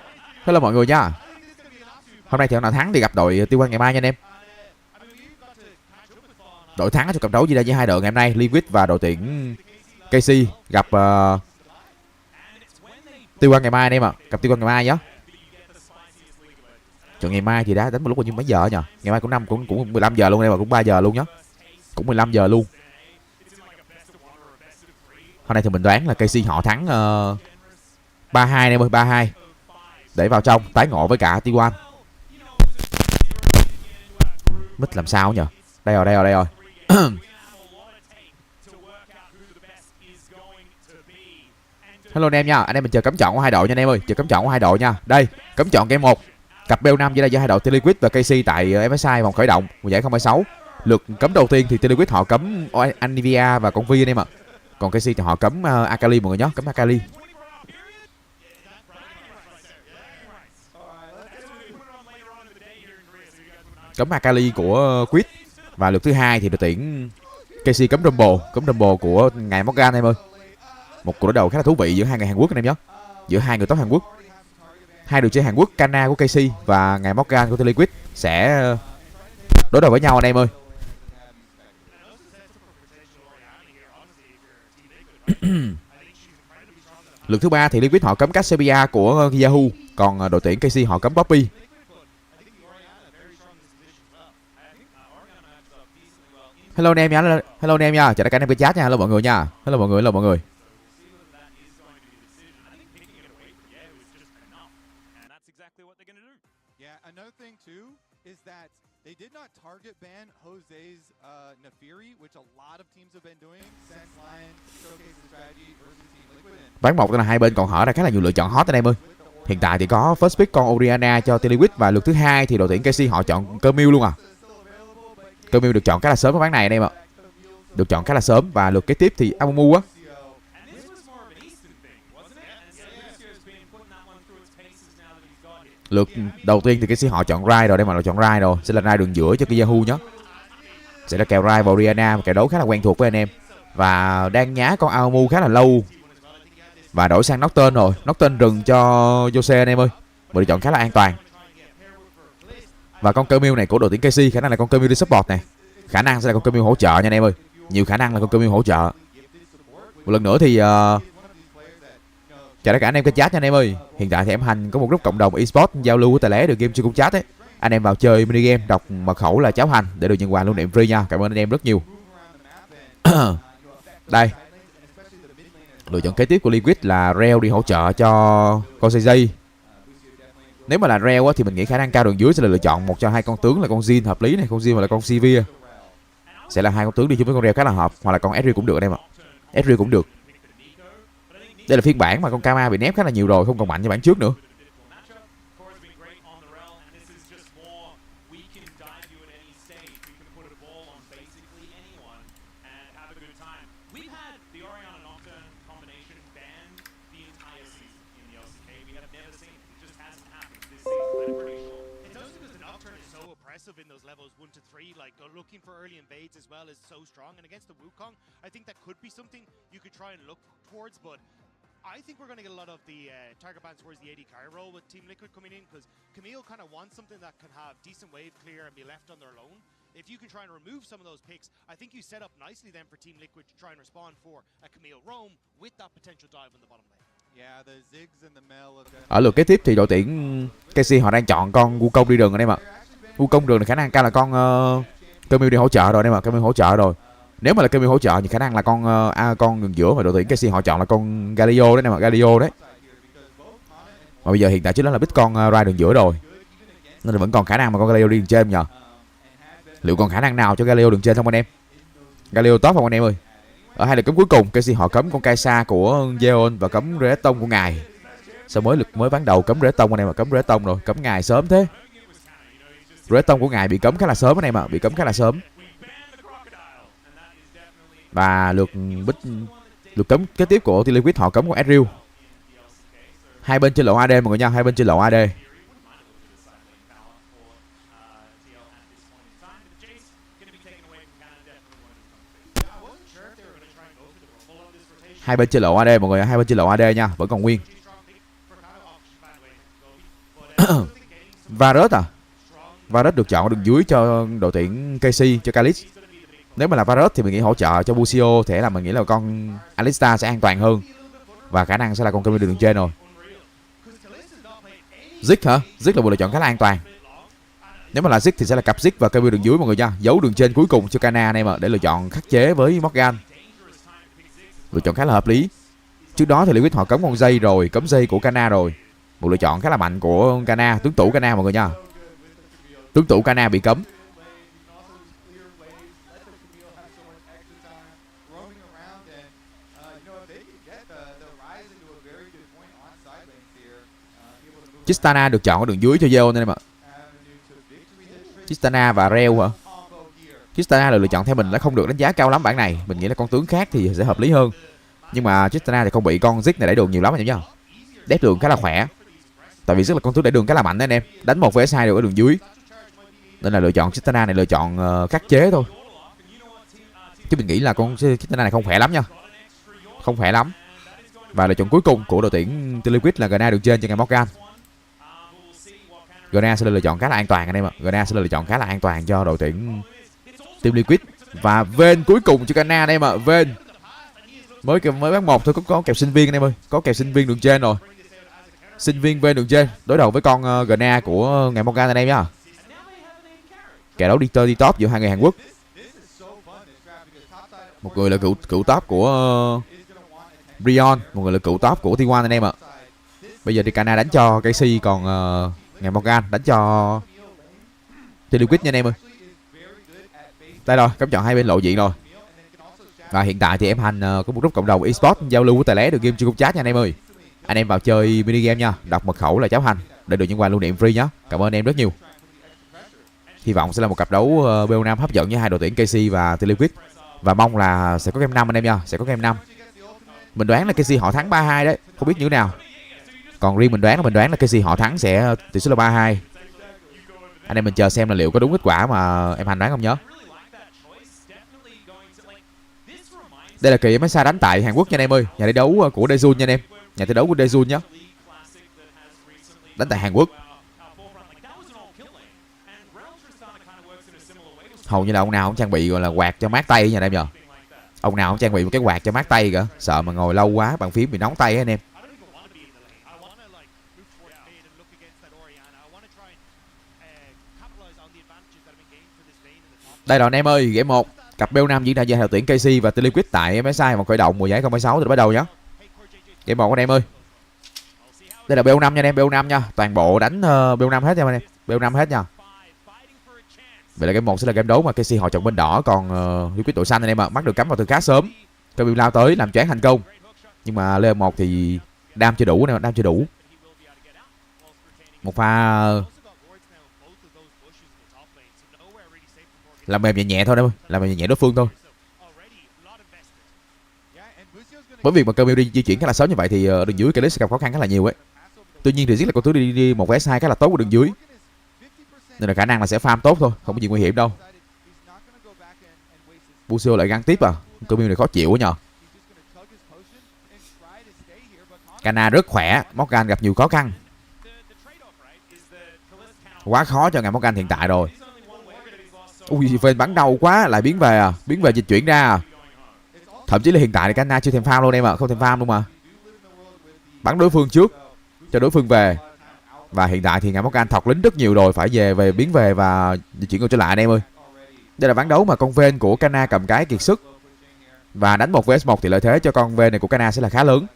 Hello mọi người nha. Hôm nay thì nào thắng thì gặp đội T1 ngày mai nha anh em. Đội thắng trong cặp đấu giữa hai đội ngày hôm nay, Liquid và đội tuyển KC gặp T1 ngày mai anh em ạ, gặp T1 ngày mai nhé. Trận ngày mai thì đã đánh một lúc bao nhiêu mấy giờ nhỉ? Ngày mai cũng 15 giờ luôn anh em ạ, cũng 3 giờ luôn nhé. Cũng 15 giờ luôn. Hôm nay thì mình đoán là KC họ thắng 3-2 em ơi, 3-2 để vào trong tái ngộ với cả T1. Mít làm sao nhờ? Đây rồi. Hello anh em nha, anh em mình chờ cấm chọn của hai đội nha anh em ơi, chờ cấm chọn của hai đội nha. Đây, cấm chọn game 1. Cặp BL5 giữa hai đội TLAW và KC tại MSI vòng khởi động mùa giải 2026. Lượt cấm đầu tiên thì TLAW họ cấm Anivia và con Vi anh em ạ. Còn KC thì họ cấm Akali mọi người nhé, cấm Akali. Cấm Akali của Quýt. Và lượt thứ hai thì đội tuyển KC cấm Rumble của ngày Morgan em ơi. Một cuộc đối đầu khá là thú vị giữa hai người Hàn Quốc anh em nhé. Giữa hai người top Hàn Quốc. Hai đội chơi Hàn Quốc, Kana của KC và ngày Morgan của TLAW sẽ đối đầu với nhau anh em ơi. Lượt thứ ba thì Liquid họ cấm Cassiopeia của Yahoo, còn đội tuyển KC họ cấm Poppy. Hello anh em nha, hello anh em nha, chào tất cả anh em cái chat nha, hello mọi người nha, hello mọi người. They did not target ban Jose's Nefiri, which a lot of teams have been doing since Lion showcased the strategy versus Team Liquid. Ván 1 là hai bên còn hở ra khá là nhiều lựa chọn hot anh em ơi. Hiện tại thì có first pick con Oriana cho TLAW và lượt thứ hai thì đội tuyển KC họ chọn Kermil luôn à. Kermil được chọn khá là sớm ở ván này anh em ạ. Được chọn khá là sớm và lượt kế tiếp thì Amumu á. Lượt đầu tiên thì KC họ chọn Rai rồi, đây mà họ chọn Rai rồi, sẽ là Rai đường giữa cho cái Yahoo nhé. Sẽ là kèo Rai và Oriana, một kèo đấu khá là quen thuộc với anh em. Và đang nhá con Amumu khá là lâu. Và đổi sang Nocturne rồi, Nocturne rừng cho Jose anh em ơi. Một lựa chọn khá là an toàn. Và con Kermil này của đội tuyển KC khả năng là con Kermil đi support này. Khả năng sẽ là con Kermil hỗ trợ nha anh em ơi. Nhiều khả năng là con Kermil hỗ trợ. Một lần nữa thì chào tất cả anh em kênh chat nha anh em ơi. Hiện tại thì em Hành có một group cộng đồng Esports giao lưu của TLAW được game trên cung chat ấy. Anh em vào chơi mini game, đọc mật khẩu là Cháo Hành để được nhận quà lưu niệm free nha. Cảm ơn anh em rất nhiều. Đây. Lựa chọn kế tiếp của Liquid là Reo đi hỗ trợ cho con CJ. Nếu mà là Reo á thì mình nghĩ khả năng cao đường dưới sẽ là lựa chọn một cho hai con tướng là con Jin hợp lý này, con Jin hoặc là con Sivir. Sẽ là hai con tướng đi chung với con Reo khá là hợp, hoặc là con Ezreal cũng được anh em ạ. Ezreal cũng được. Đây là phiên bản mà con Kama bị nép khá là nhiều rồi, không còn mạnh như bản trước nữa. those levels 1 to 3, like looking for early invades as well is so strong. And against the Wukong, I think that could be something you could try and look towards, but I think we're going to get a lot of the target bans towards the AD carry role with Team Liquid coming in, because Camille kind of wants something that can have decent wave clear and be left on their own. If you can try and remove some of those picks, I think you set up nicely then for Team Liquid to try and respond for a Camille roam with that potential dive on the bottom lane. Ở lượt kế tiếp thì đội tuyển KC họ đang chọn con Wukong đi đường anh em ạ. Wukong đường thì khả năng cao là con Camille đi hỗ trợ rồi anh em ạ, Camille hỗ trợ rồi. Nếu mà là Camille hỗ trợ thì khả năng là con đường giữa mà đội tuyển KC họ chọn là con Galio đấy anh em ạ, Galio đấy. Mà bây giờ hiện tại trước đó là bích con Rai đường giữa rồi, nên là vẫn còn khả năng mà con Galio đi đường trên nhờ. Liệu còn khả năng nào cho Galio đường trên không anh em? Galio top không anh em ơi? Ở hai lượt cấm cuối cùng, KC họ cấm con Kaisa của Zeon và cấm Redstone của ngài. Sau mới ván đầu cấm Redstone anh em ạ, cấm Redstone rồi, cấm ngài sớm thế. Redstone của ngài bị cấm khá là sớm anh em ạ, bị cấm khá là sớm. Và lượt cấm kế tiếp của TLAW họ cấm con Ezreal. Hai bên trên lộ AD mọi người nha, hai bên trên lộ AD. Hai bên trên lộ AD mọi người, hai bên trên lộ AD nha, vẫn còn nguyên. Varus à? Varus được chọn đường dưới cho đội tuyển KC, cho Kalix. Nếu mà là Varus thì mình nghĩ hỗ trợ cho Busio thể là mình nghĩ là con Alistar sẽ an toàn hơn. Và khả năng sẽ là con Camille đường trên rồi. Ziggs hả? Ziggs là một lựa chọn khá là an toàn. Nếu mà là Ziggs thì sẽ là cặp Ziggs và Camille đường dưới mọi người nha. Giấu đường trên cuối cùng cho Kana anh em ạ, để lựa chọn khắc chế với Morgan. Lựa chọn khá là hợp lý. Trước đó thì Liquid họ cấm con dây rồi, cấm dây của Kana rồi. Một lựa chọn khá là mạnh của Kana, tướng tủ Kana mọi người nha. Tướng tủ Kana bị cấm. Tristana được chọn ở đường dưới cho Zeon anh em ạ. Tristana và Reo hả? Tristana là lựa chọn theo mình là không được đánh giá cao lắm bản này. Mình nghĩ là con tướng khác thì sẽ hợp lý hơn. Nhưng mà Tristana thì không bị con Ziggs này đẩy đường nhiều lắm anh em nhá. Đép đường khá là khỏe. Tại vì Ziggs là con tướng đẩy đường khá là mạnh đó anh em. Đánh 1 vs 2 được ở đường dưới. Nên là lựa chọn Tristana này lựa chọn khắc chế thôi. Chứ mình nghĩ là con Tristana này không khỏe lắm nha. Không khỏe lắm. Và lựa chọn cuối cùng của đội tuyển TLAW là Gna đường trên cho ngày Morgan. Gna sẽ là lựa chọn khá là an toàn anh em ạ. Gna sẽ là lựa chọn khá là an toàn cho đội tuyển Team Liquid. Và Vayne cuối cùng cho Gna anh em ạ. Vayne mới bán 1 thôi, có kèo sinh viên anh em ơi, có kèo sinh viên đường trên rồi. Sinh viên Vayne đường trên đối đầu với con Gna của ngày Morgan anh em nhá. Kèo đấu đi top giữa hai người Hàn Quốc. Một người là cựu top của Brion, một người là cựu top của T1 anh em ạ. Bây giờ thì Kana đánh cho KC, còn ngày Morgan đánh cho TLAW nha anh em ơi. Đây rồi, cắm chọn hai bên lộ diện rồi. Và hiện tại thì em Hành có một group cộng đồng Esports giao lưu với tài lé được game trên chat nha anh em ơi. Anh em vào chơi mini game nha, đọc mật khẩu là Cháo Hành để được những quà lưu niệm free nhé. Cảm ơn anh em rất nhiều. Hy vọng sẽ là một cặp đấu BO5 hấp dẫn với hai đội tuyển KC và TLAW. Và mong là sẽ có game 5 anh em nha, sẽ có game 5. Mình đoán là KC họ thắng 3-2 đấy, không biết như thế nào. Còn riêng mình đoán là KC họ thắng sẽ tỷ số là 3-2. Anh em mình chờ xem là liệu có đúng kết quả mà em Hành đoán không nhớ. Đây là kỳ MSI đánh tại Hàn Quốc nha anh em ơi, nhà thi đấu của Daejeon nha anh em, nhà thi đấu của Daejeon nhé. Đánh tại Hàn Quốc. Hầu như là ông nào cũng trang bị gọi là quạt cho mát tay nha anh em nhờ. Ông nào cũng trang bị một cái quạt cho mát tay cả, sợ mà ngồi lâu quá bàn phím bị nóng tay anh em. Đây rồi anh em ơi, game 1 cặp BO5 diễn ra giữa đội tuyển KC và TLAW tại MSI vòng khởi động mùa giải 2016 thì bắt đầu nhé. Game 1 anh em ơi. Đây là BO5 nha anh em, BO5 nha, toàn bộ đánh BO5 hết nha anh em, BO5 hết nha. Vậy là game 1 sẽ là game đấu mà KC họ chọn bên đỏ, còn TLAW đội xanh anh em ạ. Mắt được cắm vào từ khá sớm. Camille lao tới làm choáng thành công. Nhưng mà level 1 thì đam chưa đủ nè, đam chưa đủ. Một pha làm mềm nhẹ nhẹ thôi em ơi, làm mềm nhẹ nhẹ đối phương thôi. Bởi vì mà Camille di chuyển khá là sớm như vậy thì đường dưới cái list sẽ gặp khó khăn khá là nhiều ấy. Tuy nhiên thì giết là con tướng đi 1 vs 2 khá là tốt của đường dưới. nên là khả năng là sẽ farm tốt thôi, không có gì nguy hiểm đâu. Busio lại găng tiếp à. Cơ này khó chịu quá nhờ. Kana rất khỏe, Morgan gặp nhiều khó khăn. Quá khó cho ngài Morgan hiện tại rồi. Ui, phên bắn đầu quá, lại biến về à, biến về dịch chuyển ra à. Thậm chí là hiện tại thì Kana chưa thèm farm luôn em ạ, không thèm farm luôn mà. Bắn đối phương trước cho đối phương về. Và hiện tại thì ngài Morgan thọc lính rất nhiều rồi, phải về biến về và di chuyển ngược trở lại anh em ơi. Đây là ván đấu mà con Ven của Kana cầm cái kiệt sức. Và đánh 1 vs 1 thì lợi thế cho con Ven này của Kana sẽ là khá lớn.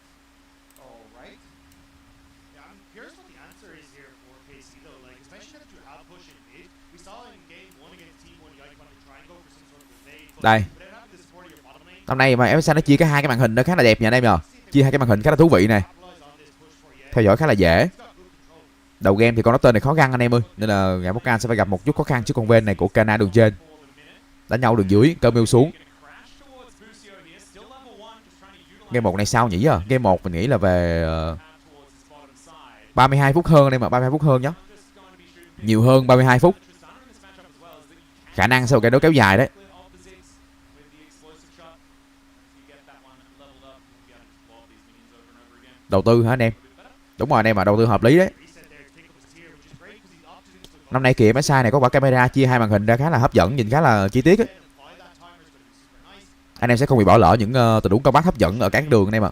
Đây. Năm nay mà MSI nó chia cái hai cái màn hình nó khá là đẹp nha anh em nhờ. Chia hai cái màn hình khá là thú vị này. Theo dõi khá là dễ. Đầu game thì con nó tên này khó khăn anh em ơi, nên là ngài Morgan sẽ phải gặp một chút khó khăn trước con Ven này của Kana đường trên. Đánh nhau đường dưới, cơ mưu xuống. Game 1 này sao nhỉ? Game 1 mình nghĩ là về 32 phút hơn anh em ạ, 32 phút hơn nhá. Nhiều hơn 32 phút. Khả năng sau cái đấu kéo dài đấy. Đầu tư hả anh em? Đúng rồi anh em ạ, đầu tư hợp lý đấy. Năm nay kìa MSI này có quả camera chia hai màn hình ra khá là hấp dẫn, nhìn khá là chi tiết ấy. Anh em sẽ không bị bỏ lỡ những tình huống combat hấp dẫn ở các đường anh em ạ.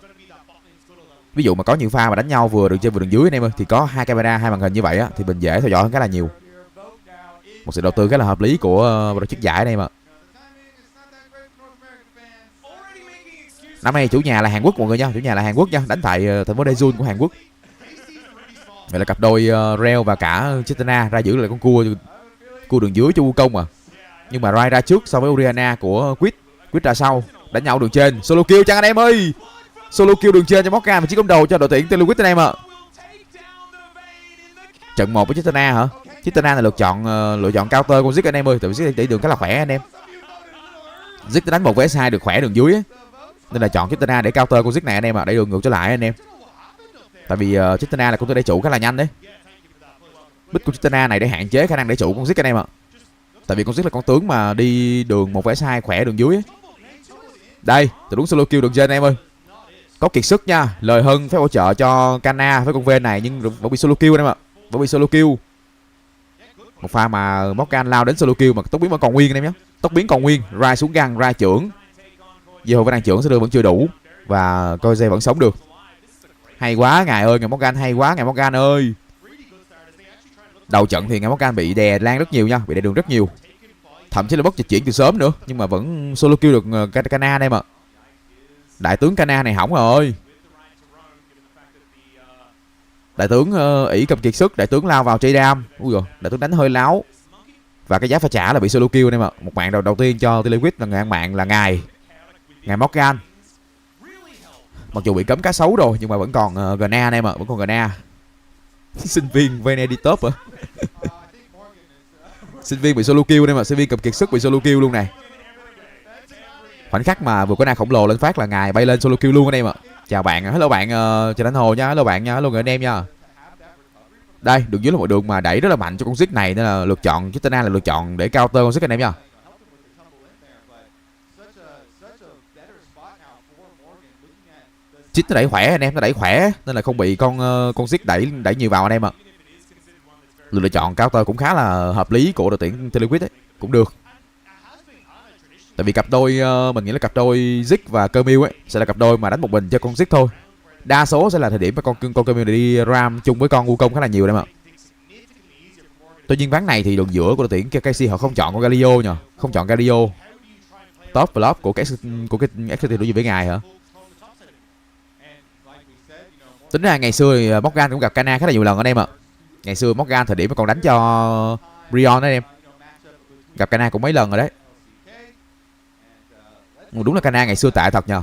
Ví dụ mà có nhiều pha mà đánh nhau vừa đường trên vừa đường dưới anh em ơi, thì có hai camera hai màn hình như vậy á thì mình dễ theo dõi hơn khá là nhiều. Một sự đầu tư khá là hợp lý của tổ chức giải anh em ạ. Năm nay chủ nhà là Hàn Quốc mọi người nha, chủ nhà là Hàn Quốc nha, đánh tại thành phố Daejeon của Hàn Quốc. Vậy là cặp đôi Reo và cả Chitana ra giữ lại con cua đường dưới cho Wukong à. Nhưng mà Rai ra trước so với Oriana của Quýt ra sau. Đánh nhau đường trên, solo kill chăng anh em ơi. Solo kill đường trên cho Morgan và chiếc công đầu cho đội tuyển TLAW anh em ạ. Trận 1 với Chitana hả? Chitana là lựa chọn counter con Zig anh em ơi, tại vì Zig đẩy đường khá là khỏe anh em. Zig đánh 1 vs 2 được khỏe đường dưới ấy. Nên là chọn Chitana để counter con Zig này anh em ạ, đẩy đường ngược trở lại anh em. Tại vì Chitana là công ty đẩy trụ khá là nhanh đấy. Bích của Chitana này để hạn chế khả năng đẩy trụ con Zig anh em ạ. Tại vì con Zig là con tướng mà đi đường 1 vs 2 khỏe đường dưới ấy. Đây, tôi đúng solo kill đường trên anh em ơi. Có kiệt sức nha, lời hơn phải hỗ trợ cho Kana với con Ven này nhưng vẫn bị solo kill anh em ạ. Vẫn bị solo kill. Một pha mà Morgan lao đến solo kill mà tốc biến vẫn còn nguyên anh em nhé. Tốc biến còn nguyên, Rai xuống găng, Rai trưởng. Giờ hồi với đàn trưởng sẽ đưa vẫn chưa đủ và coi dây vẫn sống được. Hay quá ngài ơi, ngài Morgan hay quá ngài Morgan ơi. Đầu trận thì ngài Morgan bị đè lan rất nhiều nha, bị đè đường rất nhiều. Thậm chí là bốc dịch chuyển từ sớm nữa nhưng mà vẫn solo kill được Kana đây mà. Đại tướng Kana này hỏng rồi. Đại tướng ỷ cầm kiệt sức, đại tướng lao vào chơi đam. Ui giời, đại tướng đánh hơi láo. Và cái giá phải trả là bị solo kill đây mà. Một mạng đầu tiên cho TLAW là người ăn mạng là ngài Morgan. Mặc dù bị cấm cá sấu rồi nhưng mà vẫn còn Gna anh em ạ, vẫn còn Gna. Sinh viên Veneditop hả? Sinh viên bị solo kill đây mà, sinh viên cầm kiệt sức bị solo kill luôn này. Khoảnh khắc mà vừa có na khổng lồ lên phát là ngài bay lên solo kill luôn anh em ạ. Chào bạn, hello bạn Trần Anh Hồ nha, hello bạn nha, hello người anh em nha. Đây, đường dưới là một đường mà đẩy rất là mạnh cho con Zig này nên là lựa chọn Chitana là lựa chọn để counter con Zig anh em nha. Chit nó đẩy khỏe anh em, nó đẩy khỏe nên là không bị con Zig đẩy nhiều vào anh em ạ. Lựa chọn counter cũng khá là hợp lý của đội tuyển TLAW ấy, cũng được. Tại vì cặp đôi mình nghĩ là cặp đôi Zig và Kermil ấy sẽ là cặp đôi mà đánh một mình cho con Zig thôi. Đa số sẽ là thời điểm mà con Kermil đi ram chung với con Wukong khá là nhiều đấy mà. Tuy nhiên ván này thì đường giữa của đội tuyển KC họ không chọn con Galio nhờ, không chọn Galio. Top flop của cái XCT đối gì với ngài hả? Tính ra ngày xưa thì Morgan cũng gặp Kana khá là nhiều lần anh em ạ. Ngày xưa Morgan thời điểm mà còn đánh cho Brion đấy em. Gặp Kana cũng mấy lần rồi đấy. Đúng là Kana ngày xưa tệ thật nhờ.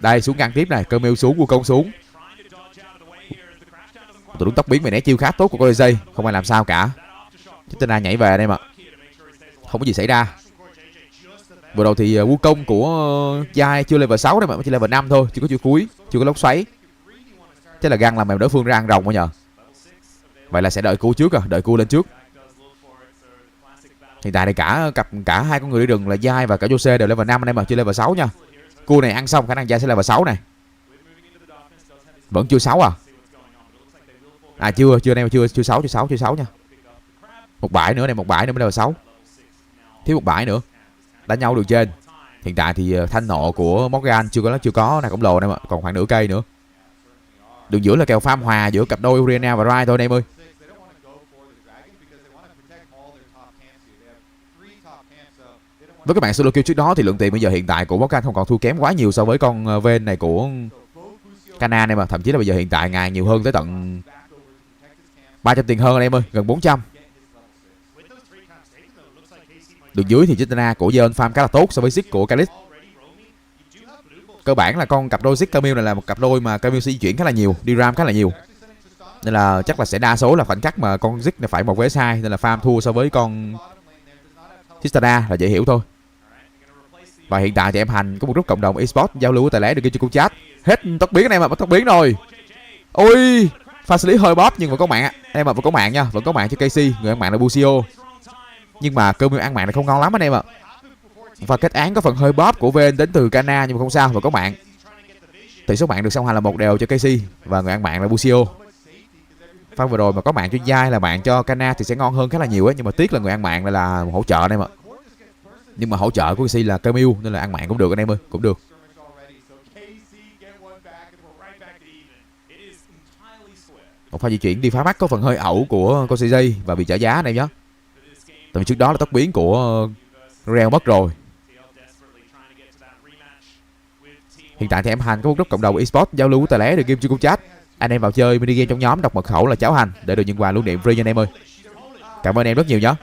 Đây xuống găng tiếp này, Kermil xuống, Wukong xuống. Tụi đúng tốc biến mày né chiêu khá tốt của Coizay, không ai làm sao cả. Chitana nhảy về đây mà. Không có gì xảy ra. Vừa đầu thì Wukong của Jai chưa level 6 đấy mà, chỉ level 5 thôi, chưa có chiêu cuối, chưa có lốc xoáy. Thế là găng làm mềm đối phương ra ăn rồng quá nhờ. Vậy là sẽ đợi cua trước à, đợi cua lên trước. Hiện tại thì cả hai con người đi rừng là Giai và cả Jose đều level 5 anh em, mà chưa level 6 nha. Cua này ăn xong khả năng Giai sẽ level 6 này. Vẫn chưa 6 à? À chưa anh em, chưa 6 nha. Một bãi nữa này, một bãi nữa mới level 6. Thiếu một bãi nữa. Đánh nhau đường trên. Hiện tại thì thanh nộ của Morgan chưa có nào khổng lồ em ạ, còn khoảng nửa cây nữa. Đường giữa là kèo farm hòa giữa cặp đôi Uriana và Rai thôi anh em ơi. Với các bạn solo kill trước đó thì lượng tiền bây giờ hiện tại của Morgan không còn thua kém quá nhiều so với con Ven này của Cana này mà, thậm chí là bây giờ hiện tại ngài nhiều hơn tới tận 300 tiền hơn anh em ơi, gần 400. Đường dưới thì Chitana của Zeon farm khá là tốt so với Zig của Kalis. Cơ bản là con cặp đôi Zig Camille này là một cặp đôi mà Camille sẽ di chuyển khá là nhiều, đi ram khá là nhiều. Nên là chắc là sẽ đa số là khoảnh khắc mà con Zig này phải 1vs2 nên là farm thua so với con Chitana là dễ hiểu thôi. Và hiện tại thì em Hành có một group cộng đồng Esports giao lưu tài lé được ghi trên cung chat. Hết tóc biến anh em ạ, bắt tóc biến rồi. Ôi, pha xử lý hơi bóp nhưng vẫn có mạng anh em ạ, vẫn có mạng nha, vẫn có mạng cho KC, người ăn mạng là Busio. Nhưng mà cơ ăn mạng này không ngon lắm anh em ạ. Và kết án có phần hơi bóp của Ven đến từ Cana nhưng mà không sao, vẫn có mạng. Tỷ số mạng được song hành là 1 đều cho KC và người ăn mạng là Busio. Pha vừa rồi mà có mạng cho Giai là mạng cho Cana thì sẽ ngon hơn khá là nhiều ấy, nhưng mà tiếc là người ăn mạng là hỗ trợ anh em ạ. Nhưng mà hỗ trợ của KC là Camille nên là ăn mạng cũng được anh em ơi, cũng được. Một pha di chuyển đi phá mắt có phần hơi ẩu của con CJ và bị trả giá anh em nhé. Tại vì trước đó là tốc biến của Real mất rồi. Hiện tại thì em Hành có một group cộng đồng Esports giao lưu tài lé được game trên cung chat. Anh em vào chơi mini game trong nhóm đọc mật khẩu là Cháo Hành để được nhận quà lưu niệm free nha anh em ơi. Cảm ơn em rất nhiều nhé.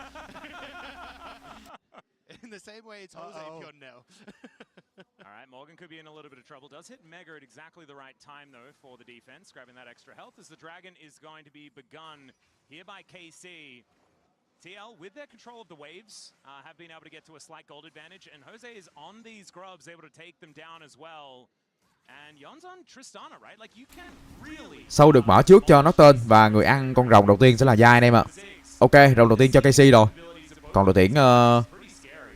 Morgan could be in a little bit of trouble. Does hit Mega at exactly the right time, though, for the defense, grabbing that extra health as the Dragon is going to be begun here by KC. TL, with their control of the waves, have been able to get to a slight gold advantage, and Jose is on these grubs, able to take them down as well. And Yon's on Tristana, right? Like, you can really... Sâu được mở trước cho nó tên và người ăn con rồng đầu tiên sẽ là Giai anh em ạ. Ok, rồng đầu tiên cho KC rồi. Còn đội tuyển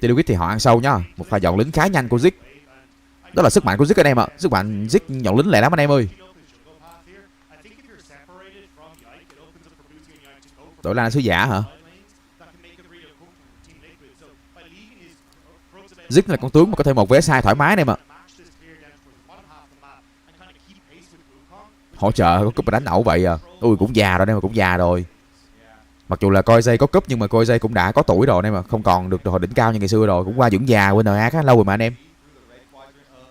TLAW thì họ ăn sâu nhá. Một pha dọn lính khá nhanh của Zig. Đó là sức mạnh của Zig anh em ạ. Sức mạnh Zig nhọn lính lẹ lắm anh em ơi. Đội lan sứ giả hả? Zig là con tướng mà có thể 1vs2 thoải mái anh em ạ. Hỗ trợ có cúp mà đánh ẩu vậy à. Ui cũng già rồi anh em, cũng già rồi. Mặc dù là coi dây có cúp nhưng mà coi dây cũng đã có tuổi rồi anh em, mà không còn được hồi đỉnh cao như ngày xưa rồi, cũng qua dưỡng già bên NA khá lâu rồi mà anh em.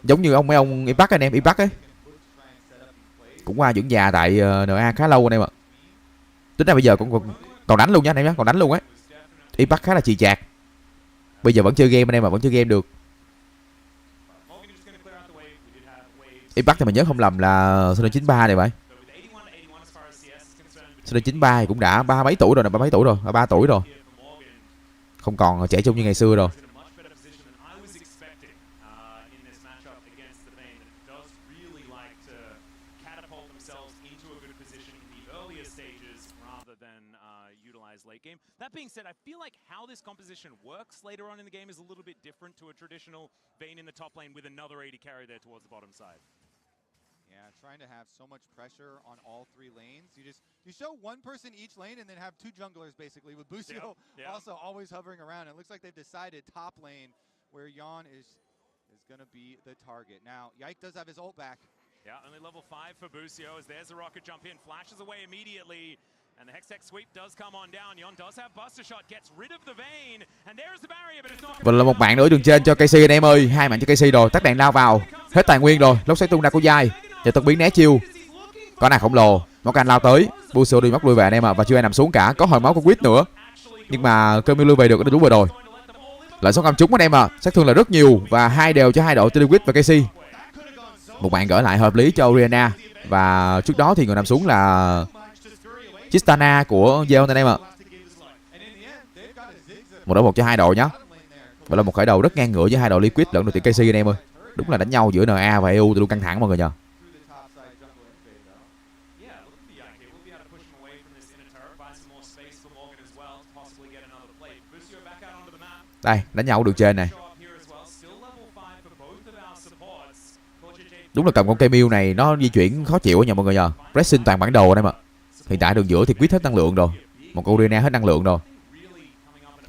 Giống như mấy ông Impact anh em, Impact ấy cũng qua dưỡng già tại NA khá lâu anh em ạ. Tính ra bây giờ cũng còn đánh luôn nha anh em nhé, còn đánh luôn ấy. Impact khá là chì chạc. Bây giờ vẫn chơi game anh em mà, vẫn chơi game được. Impact thì mình nhớ không lầm là Sơn 93 này vậy. Sơn 93 thì cũng đã ba mấy tuổi rồi nè, 3 tuổi rồi. Không còn trẻ trung như ngày xưa rồi. That being said, I feel like how this composition works later on in the game is a little bit different to a traditional Vayne in the top lane with another AD carry there towards the bottom side. Yeah, trying to have so much pressure on all three lanes. You show one person each lane and then have two junglers basically with Busio also always hovering around. It looks like they've decided top lane where Yon is going to be the target. Now, Yike does have his ult back. Yeah, only level 5 for Busio as there's a rocket jump in, flashes away immediately. And the Hextech sweep does come on down. Yon does have Buster Shot, gets rid of the Vayne. And there's the barrier, but it's not. Và là một bạn nữa đường trên cho KC anh em ơi, 2 mạng cho KC rồi, tắt đèn lao vào, hết tài nguyên rồi, lốc xoáy tung ra của Giai. Giờ tật biến né chiêu. Có nàng khổng lồ, Morgan lao tới, Busio đi móc lui về anh em ạ, và chưa ai nằm xuống cả, có hồi máu của Quýt nữa. Nhưng mà Camille lui về được đã đúng rồi. Lại số 5 trúng anh em ạ, sát thương là rất nhiều và 2 đều cho hai đội TLAW và KC. Một bạn gỡ lại hợp lý cho Oriana và trước đó thì người nằm xuống là Tristana của Zeon anh em ạ. 1-1 cho hai đội nhá. Vậy là một khởi đầu rất ngang ngửa với hai đội Liquid lẫn đội tuyển KC anh em ơi. Đúng là đánh nhau giữa NA và EU từ luôn căng thẳng mọi người nhờ. Đây, đánh nhau đường trên này. Đúng là cầm con cây miêu này nó di chuyển khó chịu nha mọi người nhờ. Pressing toàn bản đồ đây mà. Hiện tại đường giữa thì quýt hết năng lượng rồi. Một con Oriana hết năng lượng rồi.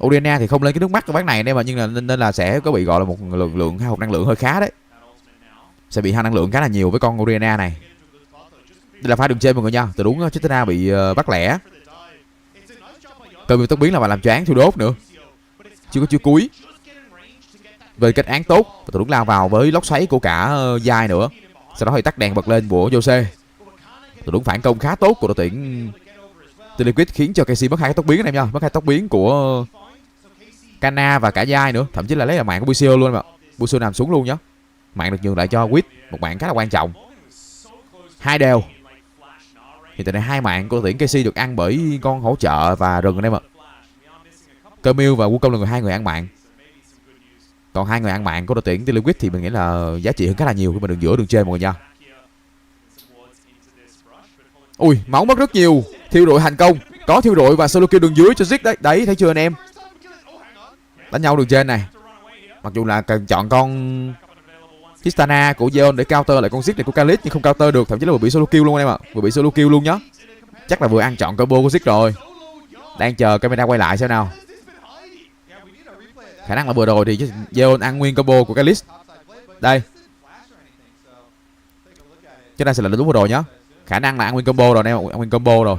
Oriana thì không lên cái nước mắt của ván này đây mà, nhưng là nên là sẽ có bị gọi là một lượng hao hụt năng lượng hơi khá đấy. Sẽ bị hao năng lượng khá là nhiều với con Oriana này. Đây là pha đường trên mọi người nha. Từ đúng Chitana bị bắt lẻ. Cơ miêu tốc biến là mà làm choáng thiêu đốt nữa. Chưa cuối. Về kết án tốt, và tụi đúng lao vào với lốc xoáy của cả Giai nữa. Sau đó thì tắt đèn bật lên của Jose. Tụi đúng phản công khá tốt của đội tuyển TLAW khiến cho KC mất 2 cái tốc biến anh em nha, mất 2 tốc biến của Kana và cả Giai nữa, thậm chí là lấy là mạng của Busio luôn mà. Busio nằm xuống luôn nhá. Mạng được nhường lại cho Quýt, một mạng khá là quan trọng. 2 đều. Hiện tại này 2 mạng của đội tuyển KC được ăn bởi con hỗ trợ và rừng anh em ạ. Cơ miêu và Wukong là hai người ăn mạng. Còn 2 người ăn mạng của đội tuyển TLAW thì mình nghĩ là giá trị hơn khá là nhiều khi mà đường giữa đường trên mọi người nha. Ui, máu mất rất nhiều. Thiêu rụi thành công. Có thiêu rụi và solo kill đường dưới cho Zik đấy. Đấy, thấy chưa anh em? Đánh nhau đường trên này. Mặc dù là cần chọn con Tristana của Zeon để counter lại con Zik này của Khalid, nhưng không counter được, thậm chí là vừa bị solo kill luôn anh em ạ. Vừa bị solo kill luôn nhá. Chắc là vừa ăn chọn combo của Zik rồi. Đang chờ camera quay lại xem nào. Khả năng là vừa rồi thì Zeon ăn nguyên combo của Khalid. Đây. Cái này sẽ là đúng vừa rồi nhá. Khả năng là ăn nguyên combo rồi nè, ăn nguyên combo rồi.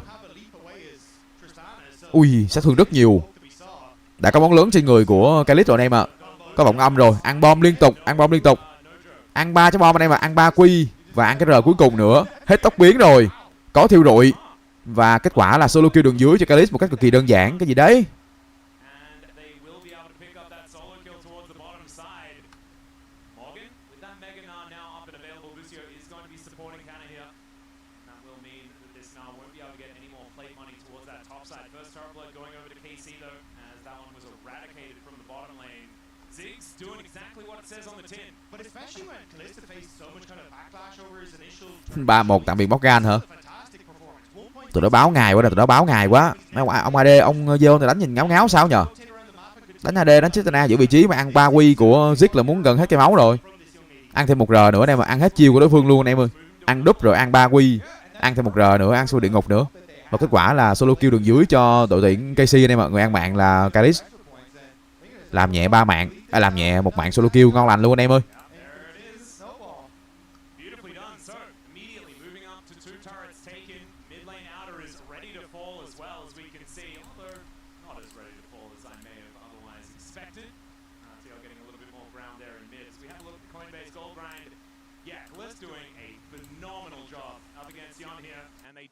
Ui, sát thương rất nhiều. Đã có bóng lớn trên người của Khalid rồi anh em ạ. Có vọng âm rồi, ăn bom liên tục, ăn bom liên tục. Ăn 3 trái bom anh em ạ, ăn 3 quy và ăn cái R cuối cùng nữa. Hết tốc biến rồi. Có thiêu rụi. Và kết quả là solo kill đường dưới cho Khalid một cách cực kỳ đơn giản. Cái gì đấy? But especially when Kalista faced so much kind of backlash over his initial 3-1 tạm biệt Morgan hả? Tụi nó báo ngày quá rồi, tụi nó báo ngày quá. Ông AD, ông Zeon thì đánh nhìn ngáo ngáo sao nhờ? Đánh AD, đánh Chitana giữ vị trí mà ăn 3 quy của Zik là muốn gần hết cái máu rồi. Ăn thêm 1 R nữa đây mà ăn hết chiêu của đối phương luôn anh em ơi. Ăn đúp rồi ăn 3 quy, ăn thêm 1 R nữa, ăn xuống địa ngục nữa. Và kết quả là solo kill đường dưới cho đội tuyển KC anh em ạ. Người ăn mạng là Khalid. Làm nhẹ 3 mạng, làm nhẹ 1 mạng solo kill ngon lành luôn anh em ơi.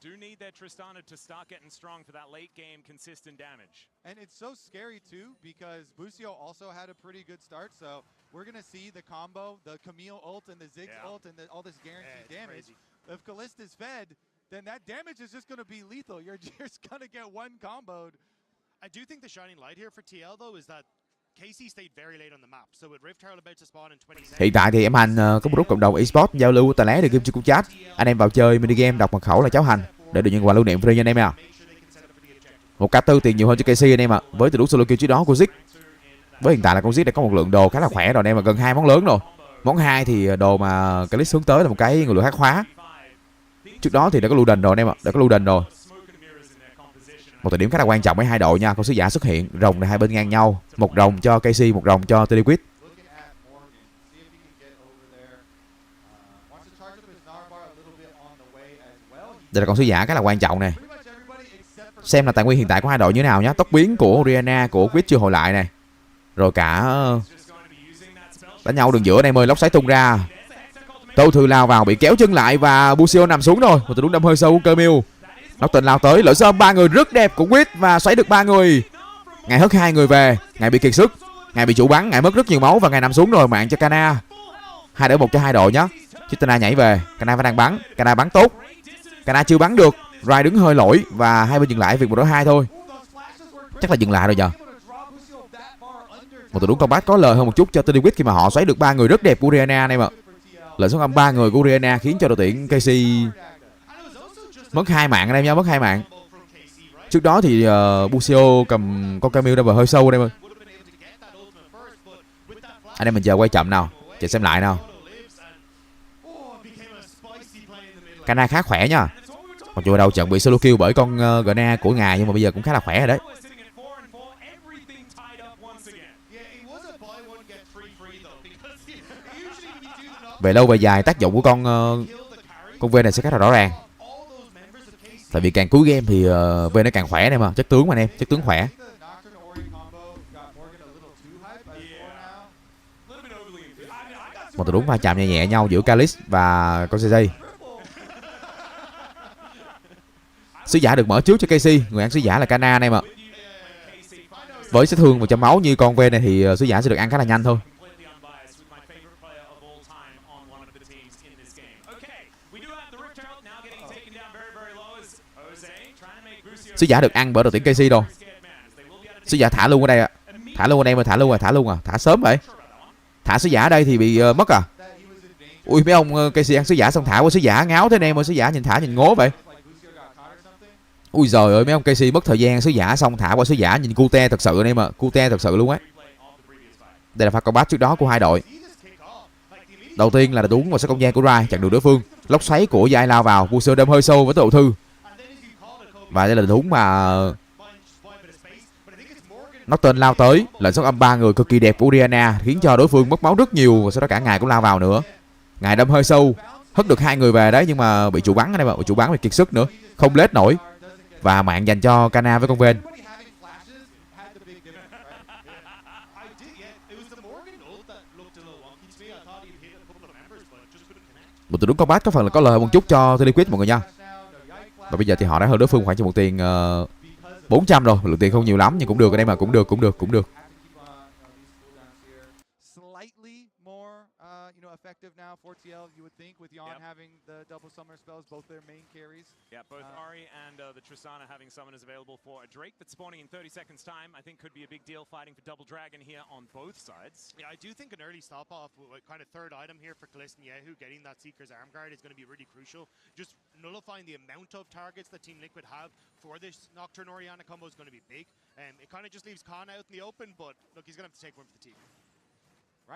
Do need their Tristana to start getting strong for that late game consistent damage. And it's so scary too because Busio also had a pretty good start, so we're going to see the combo, the Camille ult and the Ziggs ult and all this guaranteed damage. Crazy. If Kalista's fed, then that damage is just going to be lethal. You're just going to get one comboed. I do think the shining light here for TL though is that KC stayed very late on the map. So with Rift Herald about to spawn in 20 seconds. Hiện tại thì em Hành có một group cộng đồng Esports giao lưu tài lé được game trên cung chat. Anh em vào chơi mini game đọc mật khẩu là Cháo Hành để được nhận quà lưu niệm free nha anh em ạ. 1k4 tiền nhiều hơn cho KC anh em ạ. Với từ lúc solo kill trước đó của Zik. Với hiện tại là con Zik đã có một lượng đồ khá là khỏe rồi anh em ạ, gần 2 món lớn rồi. Món 2 thì đồ mà Khalid hướng tới là một cái người lượng hắc hóa. Trước đó thì đã có lưu đền rồi anh em ạ, đã có lưu đền rồi. Một thời điểm khá là quan trọng với hai đội nha, con sứ giả xuất hiện, rồng này hai bên ngang nhau, một rồng cho KC, một rồng cho TLAW. Đây là con sứ giả khá là quan trọng nè. Xem là tài nguyên hiện tại của hai đội như thế nào nhé. Tốc biến của Oriana của Quýt chưa hồi lại này. Rồi cả đánh nhau đường giữa này ơi, lốc xoáy tung ra. Tô Thư lao vào bị kéo chân lại và Busio nằm xuống rồi. Một tình huống đâm hơi sâu của Camille. Nó tình lao tới, lỡ sơm 3 người rất đẹp của Quýt và xoáy được 3 người. Ngài hất 2 người về, Ngài bị kiệt sức, Ngài bị chủ bắn, Ngài mất rất nhiều máu và Ngài nằm xuống rồi, mạng cho Kana. 2-1 cho hai đội nhé. Chitana nhảy về, Kana vẫn đang bắn, Kana bắn tốt. Kana chưa bắn được, Rai đứng hơi lỗi và hai bên dừng lại việc 1-2 thôi. Chắc là dừng lại rồi giờ. Một tình huống combat có lời hơn một chút cho TLAW khi mà họ xoáy được 3 người rất đẹp của Oriana này mà. Lệnh xuống âm 3 người của Oriana khiến cho đội tuyển KC mất 2 mạng anh em nha, mất 2 mạng. Trước đó thì Busio cầm con Camille Double hơi sâu đây ơi. Anh em mình chờ quay chậm nào, chờ xem lại nào. Kana khá khỏe nha. Mặc dù đầu trận bị solo kill bởi con Gna của ngài, nhưng mà bây giờ cũng khá là khỏe rồi đấy. Về lâu về dài, tác dụng của con V này sẽ khá là rõ ràng. Tại vì càng cuối game thì V nó càng khỏe này mà, chất tướng mà anh em, chất tướng khỏe. Một tình huống va chạm nhẹ nhẹ nhau giữa Calix và con CJ. Sứ giả được mở trước cho KC, người ăn sứ giả là Kana anh em ạ. Với sát thương 100 máu như con V này thì sứ giả sẽ được ăn khá là nhanh thôi. Sứ giả được ăn bởi đội tuyển KC đâu. Sứ giả thả luôn ở đây ạ. Thả luôn ở đây mà, thả luôn à. Thả sớm vậy. Thả sứ giả ở đây thì bị mất à. Ui mấy ông KC ăn sứ giả xong thả qua sứ giả ngáo thế anh em ơi, sứ giả nhìn thả nhìn ngố vậy. Ui giời ơi mấy ông KC mất thời gian sứ giả xong thả qua sứ giả nhìn cute thật sự anh em ạ, cute thật sự luôn ấy. Đây là pha combat trước đó của hai đội. Đầu tiên là đúng vào sát không gian của Rai chặn đường đối phương. Lốc xoáy của Giai lao vào, Busio đâm hơi sâu với tốc độ thư. Và đây là đúng mà nó tên lao tới, lệnh sóng âm 3 người cực kỳ đẹp của Diana khiến cho đối phương mất máu rất nhiều, và sau đó cả ngài cũng lao vào nữa. Ngài đâm hơi sâu, hất được 2 người về đấy nhưng mà bị chủ bắn anh em ạ, bị chủ bắn bị kiệt sức nữa, không lết nổi. Và mạng dành cho Kana với con Ven. Một tình huống combat có phần là có lời một chút cho TLAW mọi người nha. Và bây giờ thì họ đã hơn đối phương khoảng cho một tiền 400 rồi, lượng tiền không nhiều lắm nhưng cũng được anh em mà, cũng được. Effective now for TL, you would think, with Yon having the double summoner spells, both their main carries. Yeah, both Ari and the Tristana having summoners available for a Drake that's spawning in 30 seconds time. I think could be a big deal fighting for double dragon here on both sides. Yeah, I do think an early stop off with kind of third item here for Kalista and Yehu, getting that Seeker's arm guard is going to be really crucial. Just nullifying the amount of targets that Team Liquid have for this Nocturne Orianna combo is going to be big. It kind of just leaves Khan out in the open, but look, he's going to have to take one for the team.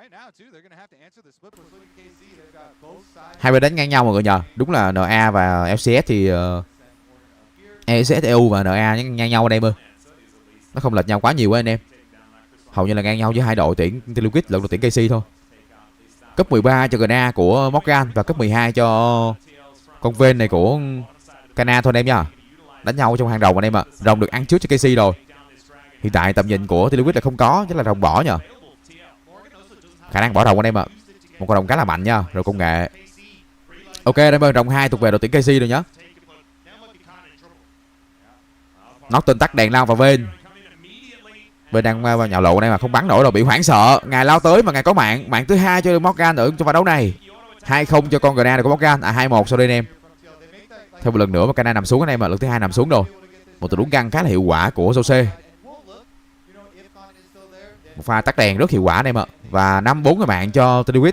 Right now too, they're going to have to answer the split push. Look at KC, they've got both sides. Hai bên đánh ngang nhau mọi người nhờ. Đúng là NA và LCS thì LCS EU và NA ngang nhau anh em ơi. Nó không lệch nhau quá nhiều anh em. Hầu như là ngang nhau với hai đội tuyển TLAW lẫn đội tuyển KC thôi. Cấp 13 cho Gna của Morgan và cấp 12 cho con Ven này của Kana thôi anh em nha. Đánh nhau trong hàng rồng anh em ạ. Rồng được ăn trước cho KC rồi. Hiện tại tầm nhìn của TLAW là không có, chắc là rồng bỏ nhờ. Khả năng bỏ rồng anh em ạ. Một con rồng khá là mạnh nha, rồi công nghệ. Ok đây ơi, rồng 2 thuộc về đội tuyển KC rồi nhá. Nó tên tắt đèn lao vào Ven. Bên đang vào nhào lộ này mà không bắn nổi rồi, bị hoảng sợ. Ngài lao tới mà ngài có mạng thứ 2 cho Morgan ở trong pha đấu này. 2-0 cho con Gna của Morgan, 2-1 sau đây anh em. Thêm một lần nữa mà Kana nằm xuống anh em ạ, lần thứ 2 nằm xuống rồi. Một tình huống găng khá là hiệu quả của Jose. Một pha tắt đèn rất hiệu quả anh em ạ. Và 5-4 người bạn cho TLAW.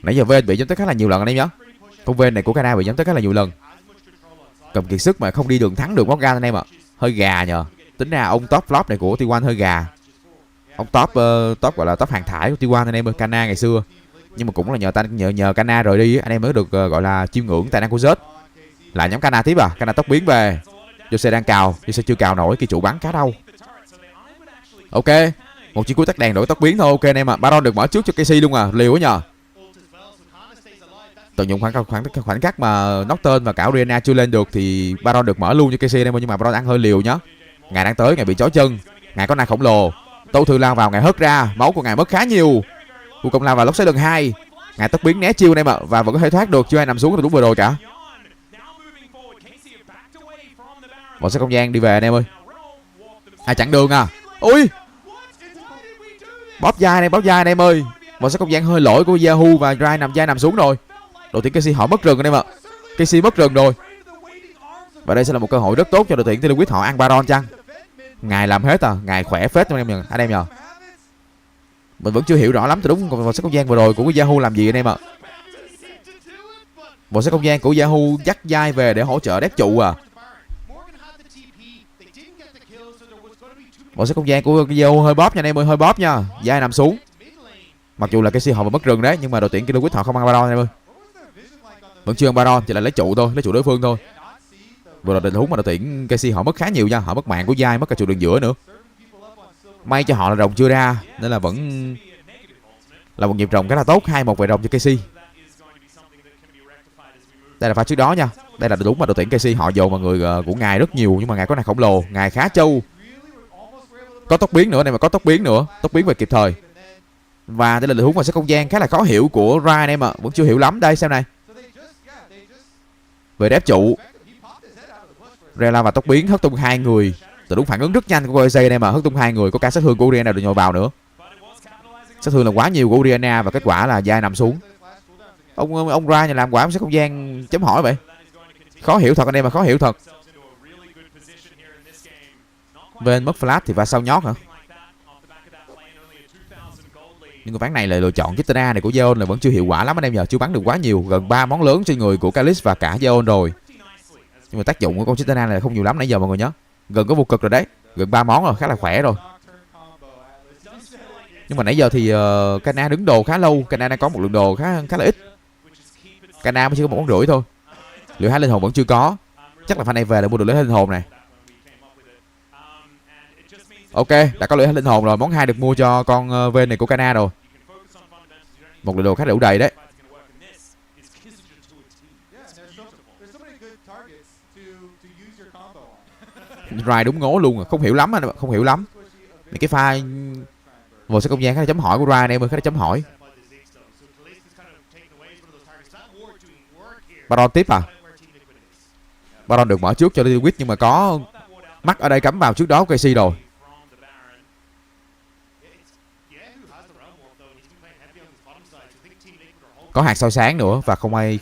Nãy giờ Ven bị giấm tới khá là nhiều lần anh em nhớ. Con Ven này của Kana bị giấm tới khá là nhiều lần. Cầm kiệt sức mà không đi đường thắng được Morgan anh em ạ. Hơi gà nhờ. Tính ra ông top flop này của T1 hơi gà. Ông top gọi là top hàng thải của T1 anh em ơi, Kana ngày xưa. Nhưng mà cũng là nhờ Kana rời đi anh em mới được gọi là chiêm ngưỡng tài năng của Z. Lại nhóm Kana tiếp à, Kana tốc biến về. Jose đang cào, Jose chưa cào nổi, cái trụ bắn khá đau. Ok, một chiếc cuối tắt đèn đổi tốc biến thôi ok anh em ạ. Baron được mở trước cho KC luôn à, liều quá nhờ. Tận dụng khoảnh khắc mà Nocturne và cả Orianna chưa lên được thì Baron được mở luôn cho KC em ơi, nhưng mà Baron ăn hơi liều nhá. Ngài đang tới, ngài bị chói chân, ngài có năng khổng lồ. Tâu Thư lao vào, ngài hất ra, máu của ngài mất khá nhiều. Cuối cùng lao vào lốc xoáy lần 2. Ngài tốc biến né chiêu anh em ạ, và vẫn có thể thoát được, chưa ai nằm xuống từ lúc vừa rồi cả. Bọn sẽ không gian đi về anh em ơi. Chặn đường à. Ui, bóp vai anh em ơi. Bọn sẽ không gian hơi lỗi của Yahoo và Rai nằm xuống rồi. Đội tuyển KC họ mất rừng anh em ạ. KC mất rừng rồi. Và đây sẽ là một cơ hội rất tốt cho đội tuyển TLAW họ ăn Baron chăng. Ngài làm hết à, ngài khỏe phết anh em nhờ. Mình vẫn chưa hiểu rõ lắm từ đúng bọn sẽ không gian vừa rồi của Yahoo làm gì anh em ạ. Bọn sẽ không gian của Yahoo dắt vai về để hỗ trợ đép trụ à. Bọn sẽ không gian của Yahoo hơi bóp nha anh em ơi, hơi bóp nha. Vai nằm xuống. Mặc dù là KC họ mất rừng đấy, nhưng mà đội tuyển TLAW họ không ăn Baron anh em ơi. Vẫn chưa ăn Baron, chỉ là lấy trụ thôi, lấy trụ đối phương thôi. Vừa rồi tình huống mà đội tuyển KC họ mất khá nhiều nha, họ mất mạng của vai, mất cả trụ đường giữa nữa. May cho họ là rồng chưa ra nên là vẫn là một nhịp rồng khá là tốt, 2-1 về rồng cho KC. Đây là pha trước đó nha. Đây là đúng mà đội tuyển KC họ dồn vào người của ngài rất nhiều, nhưng mà ngài có này khổng lồ, ngài khá trâu. Có tốc biến nữa này, mà có tốc biến nữa, tốc biến về kịp thời. Và đây là tình huống mà sẽ không gian khá là khó hiểu của Ryan anh em ạ, vẫn chưa hiểu lắm. Đây xem này. Về đép trụ, Rela và tốc biến hất tung 2 người. Từ đúng phản ứng rất nhanh của Coese đây mà hất tung 2 người, có cả sát thương của Uriana được nhồi vào nữa. Sát thương là quá nhiều của Uriana và kết quả là vai nằm xuống. Ông Ra nhà làm quả sẽ không gian chấm hỏi vậy. Khó hiểu thật anh em, mà khó hiểu thật. Bên mất flash thì va sau nhót hả? Nhưng cái ván này là lựa chọn Kitana này của Zeon là vẫn chưa hiệu quả lắm anh em nhờ, chưa bắn được quá nhiều, gần 3 món lớn trên người của Calix và cả Zeon rồi. Nhưng mà tác dụng của con Kitana này không nhiều lắm nãy giờ mọi người nhớ. Gần có vô cực rồi đấy, gần 3 món rồi, khá là khỏe rồi. Nhưng mà nãy giờ thì Kana đứng đồ khá lâu, Kana đang có một lượng đồ khá là ít. Kana mới chỉ có 1 món rưỡi thôi. Lửa 2 linh hồn vẫn chưa có. Chắc là pha này về là mua được lửa 2 linh hồn này. Ok, đã có lửa 2 linh hồn rồi, món 2 được mua cho con Ven này của Kana rồi. Một lượng đồ khá đủ đầy đấy. Rai đúng ngố luôn, không hiểu lắm anh, không hiểu lắm. Cái pha vừa sẽ không gian khá là chấm hỏi của Rai này, khá là chấm hỏi. Baron tiếp à? Baron được mở trước cho Liquid nhưng mà có mắt ở đây cắm vào trước đó của KC rồi. Có hạt soi sáng nữa và không ai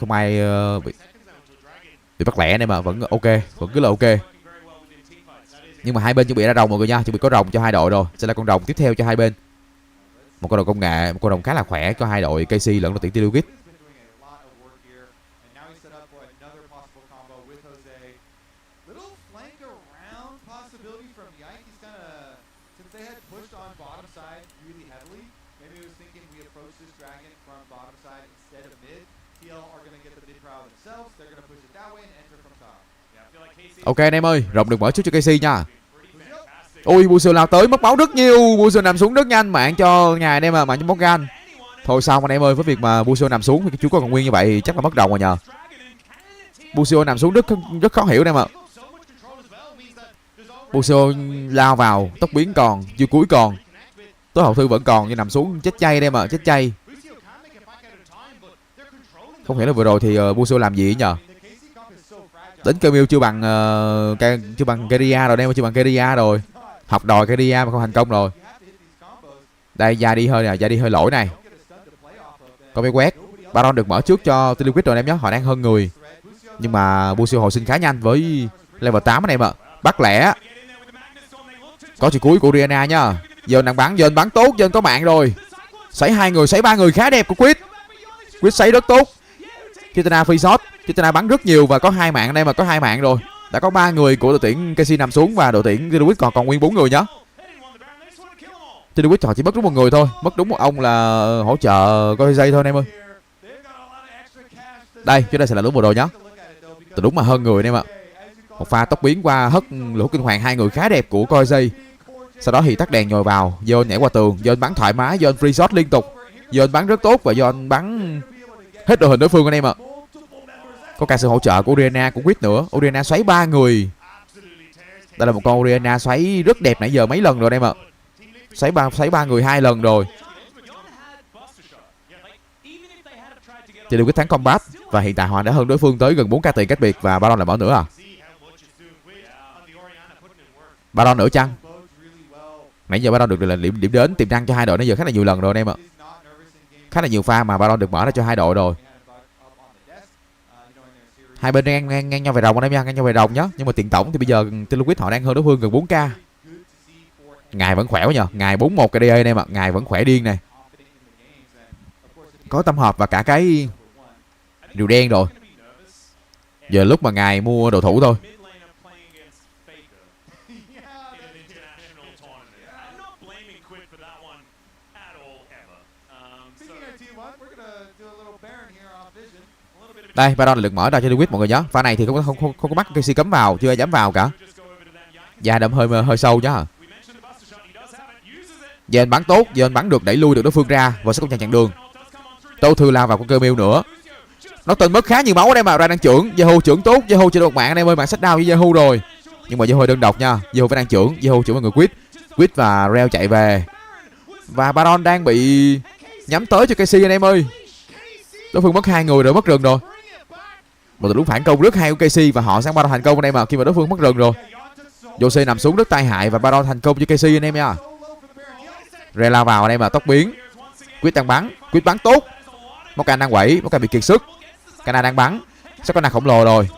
bị bắt lẻ này mà vẫn ok, vẫn cứ là ok. Nhưng mà hai bên chuẩn bị ra rồng mọi người nha, chuẩn bị có rồng cho hai đội rồi, sẽ là con rồng tiếp theo cho hai bên. Một con rồng công nghệ, một con rồng khá là khỏe cho hai đội KC lẫn đội tuyển TLAW. Ok anh em ơi, rồng được mở trước cho KC nha. Ui, Busio lao tới mất máu rất nhiều, Busio nằm xuống rất nhanh, mạng cho ngài anh em à, mạng cho Morgan. Thôi xong anh em ơi, với việc mà Busio nằm xuống, chú có còn nguyên như vậy thì chắc là mất rồng rồi nhờ. Busio nằm xuống rất khó hiểu anh em ạ. Busio lao vào, tốc biến còn, dư cuối còn, tối hậu thư vẫn còn, nhưng nằm xuống chết chay anh em ạ, chết chay. Không hiểu là vừa rồi thì Busio làm gì nhờ. Đến Camille chưa bằng Keria rồi, đem chưa bằng Keria rồi. Học đòi Keria mà không thành công rồi. Đây ra đi hơi lỗi này. Có bé quét. Baron được mở trước cho TLAW rồi em nhé, họ đang hơn người. Nhưng mà Busio hồi sinh khá nhanh với level 8 anh em ạ. Bắt lẻ. Có chữ cuối của Rihanna nhá. Giờ đang bắn, giờ bắn tốt, giờ có mạng rồi. Sấy 2 người, sấy 3 người khá đẹp của Quýt. Quýt sấy rất tốt. Kitana free shot, Kitana bắn rất nhiều và có 2 mạng đây mà có 2 mạng rồi. Đã có 3 người của đội tuyển KC nằm xuống và đội tuyển TLAW còn nguyên 4 người nhá. TLAW họ chỉ mất đúng 1 người thôi, mất đúng 1 ông là hỗ trợ coi dây thôi anh em ơi. Đây, chứ đây sẽ là đúng bộ đồ nhá. Từ đúng mà hơn người anh em ạ. Một pha tốc biến qua hất lỗ kinh hoàng 2 người khá đẹp của coi dây. Sau đó thì tắt đèn nhồi vào, John nhảy qua tường, John bắn thoải mái, John free shot liên tục. John bắn rất tốt và John bắn hết đội hình đối phương anh em ạ. Có cả sự hỗ trợ của Oriana, của Quýt nữa. Oriana xoáy 3 người. Đây là một con Oriana xoáy rất đẹp nãy giờ mấy lần rồi anh em ạ. Xoáy ba người 2 lần rồi. TLAW thắng combat và hiện tại họ đã hơn đối phương tới gần 4k tiền cách biệt và Baron lại mở nữa à? Baron nữa chăng? Nãy giờ Baron được là điểm đến tiềm năng cho hai đội nãy giờ khá là nhiều lần rồi anh em ạ. Khá là nhiều pha mà Baron được mở ra cho hai đội rồi. Hai bên ngang nhau về rồng anh em nha, ngang nhau về rồng nhá. Nhưng mà tiền tổng thì bây giờ TLAW họ đang hơn đối phương gần 4k. Ngài vẫn khỏe quá nhờ, Ngài 41 cái DA anh em ạ, Ngài vẫn khỏe điên này. Có tâm hợp và cả cái điều đen rồi. Giờ lúc mà Ngài mua đồ thủ thôi. Đây, Baron được mở ra cho TLAW mọi người nhớ. Pha này thì không có mắt KC cấm vào, chưa ai dám vào cả. Da đâm hơi sâu nhá. Giờ anh bắn tốt, giờ anh bắn được đẩy lui được đối phương ra và sẽ không chặn đường. Tô Thư lao vào con cơ miêu nữa. Nó tên mất khá nhiều máu đây mà ra đang trưởng. Yahoo trưởng tốt, Yahoo chưa được mạng anh em ơi, mạng sách down với Yahoo rồi. Nhưng mà Yahoo đơn độc nha. Yahoo phải đang trưởng, Yahoo trưởng vào người Quýt và Reo chạy về. Và Baron đang bị nhắm tới cho KC anh em ơi. Đối phương mất 2 người rồi, mất rừng rồi. Một tình huống phản công rất hay của KC và họ sang Baron thành công anh em mà khi mà đối phương mất rừng rồi. Jose nằm xuống rất tai hại và Baron thành công cho KC anh em nha. Reo lao vào anh em mà tốc biến. Quýt đang bắn, Quýt bắn tốt. Morgan đang quẩy, Morgan bị kiệt sức. Cana đang bắn. Sắp có nạt khổng lồ rồi.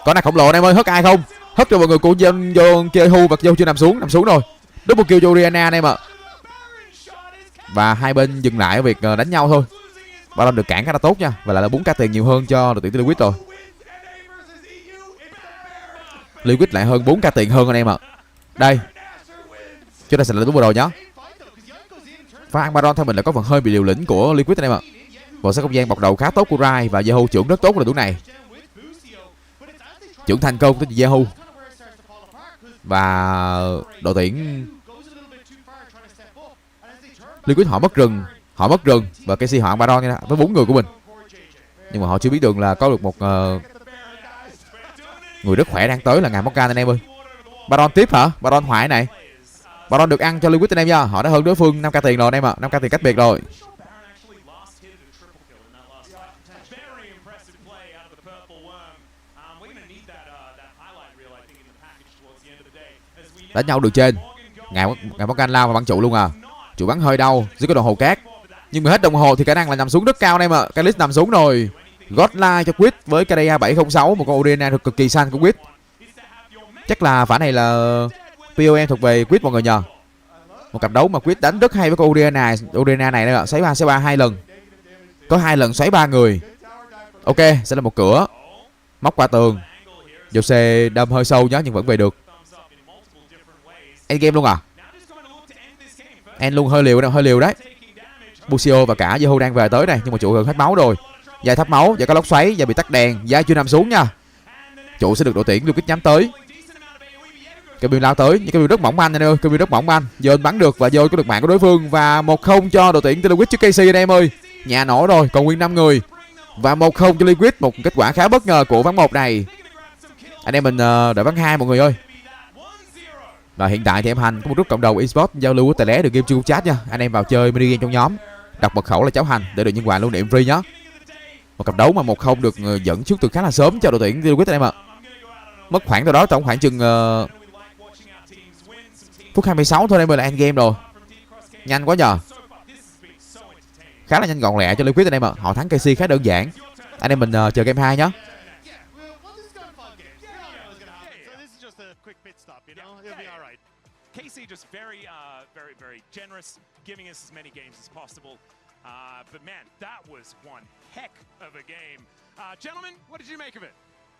Có nạt khổng lồ anh em ơi, hất ai không? Hất cho mọi người của Yahoo và Yahoo chưa nằm xuống rồi. Double kill cho Oriana anh em ạ. Và hai bên dừng lại ở việc đánh nhau thôi. Baron được cản khá là tốt nha. Và lại là 4k tiền nhiều hơn cho đội tuyển TLAW rồi. TLAW lại hơn 4k tiền hơn anh em ạ. Đây. Chúng ta sẽ lại đúng vừa rồi nhá. Pha ăn Baron theo mình là có phần hơi bị liều lĩnh của TLAW anh em ạ. Và sẽ không gian bọc đầu khá tốt của Rai và Yahoo trưởng rất tốt ở tuổi này. Trưởng thành công tới Yahoo. Và đội tuyển TLAW họ mất rừng và KC họ ăn Baron nha, với 4 người của mình. Nhưng mà họ chưa biết được là có được một người rất khỏe đang tới là ngài Morgan anh em ơi. Baron tiếp hả? Baron hoại này. Baron được ăn cho TLAW anh em nha. Họ đã hơn đối phương 5k tiền rồi anh em ạ. 5k tiền cách biệt rồi. Đánh nhau được trên. Ngài Morgan lao và bắn trụ luôn à. Trụ bắn hơi đau dưới cái đồng hồ cát. Nhưng mà hết đồng hồ thì khả năng là nằm xuống rất cao anh em ạ. Calix nằm xuống rồi. Godline cho Quýt với KDA 706, một con Oriana cực kỳ xanh của Quýt. Chắc là phản này là POM thuộc về Quýt mọi người nhờ. Một cặp đấu mà Quýt đánh rất hay với con Oriana này nữa. Xoáy 3 2 lần. Có 2 lần xoáy 3 người. Ok, sẽ là một cửa. Móc qua tường. Jose đâm hơi sâu nhá nhưng vẫn về được. End game luôn à? End luôn, hơi liều đấy. Busio và cả Yahoo đang về tới này nhưng mà trụ gần hết máu rồi. Dài thấp máu, và có lốc xoáy, và bị tắt đèn, Dài chưa nằm xuống nha. Trụ sẽ được đội tuyển Lucas nhắm tới. Cái bill lao tới, nhưng cái bill rất mỏng manh anh ơi, cái bill rất mỏng manh. Dơn bắn được và Dơn có được mạng của đối phương và 1-0 cho đội tuyển TLAW trước KC anh em ơi. Nhà nổ rồi, còn nguyên 5 người. Và 1-0 cho Liquid, một kết quả khá bất ngờ của ván 1 này. Anh em mình đợi ván 2 mọi người ơi. Và hiện tại thì em Hành có một group cộng đồng Esports giao lưu với TLAW được game chung chat nha. Anh em vào chơi mini game trong nhóm, đọc mật khẩu là Cháo Hành để được những quà lưu niệm free nhé. Một cặp đấu mà 1-0 được dẫn trước từ khá là sớm cho đội tuyển TLAW anh em ạ. Mất khoảng đâu đó tổng khoảng chừng phút 26 thôi em ơi là end game rồi. Nhanh quá nhờ. Khá là nhanh gọn lẹ cho Liquid anh em ạ. Họ thắng KC khá đơn giản. Anh em mình chờ game 2 nhé. KC just very generous, giving us as many games as possible. But man, that was one heck of a game. Gentlemen, what did you make of it?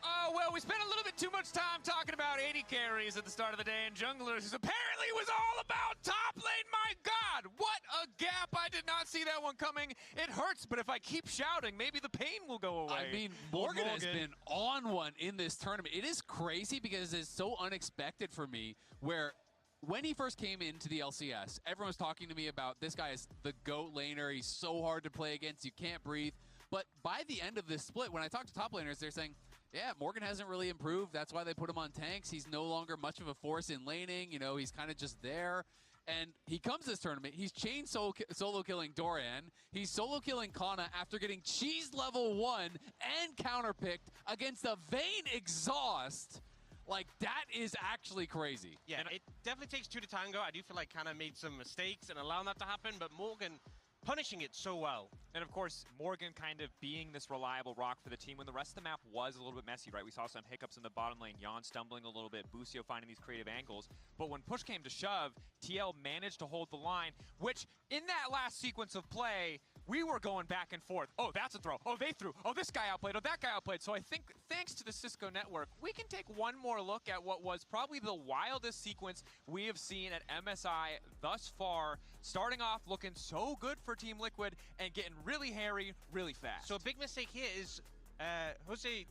Oh, well, we spent a little bit too much time talking about 80 carries at the start of the day and junglers. Apparently it was all about top lane. My God, what a gap. I did not see that one coming. It hurts, but if I keep shouting, maybe the pain will go away. I mean, Morgan has been on one in this tournament. It is crazy because it's so unexpected for me where when he first came into the LCS, everyone was talking to me about this guy is the GOAT laner. He's so hard to play against. You can't breathe. But by the end of this split, when I talk to top laners, they're saying, yeah, Morgan hasn't really improved. That's why they put him on tanks. He's no longer much of a force in laning. You know, he's kind of just there. And he comes to this tournament, he's chain solo killing Dorian, he's solo killing Kana after getting cheese level 1 and counterpicked against a Vayne exhaust. Like, that is actually crazy. Yeah, it definitely takes two to tango. I do feel like Kana made some mistakes and allowing that to happen, but Morgan punishing it so well. And of course, Morgan kind of being this reliable rock for the team when the rest of the map was a little bit messy, right? We saw some hiccups in the bottom lane, Jan stumbling a little bit, 𝕆𝕂𝕎 finding these creative angles. But when push came to shove, TL managed to hold the line, which in that last sequence of play, we were going back and forth. Oh, that's a throw. Oh, they threw. Oh, this guy outplayed. Oh, that guy outplayed. So I think thanks to the Cisco network, we can take one more look at what was probably the wildest sequence we have seen at MSI thus far. Starting off looking so good for Team Liquid and getting really hairy really fast. So a big mistake here is Jose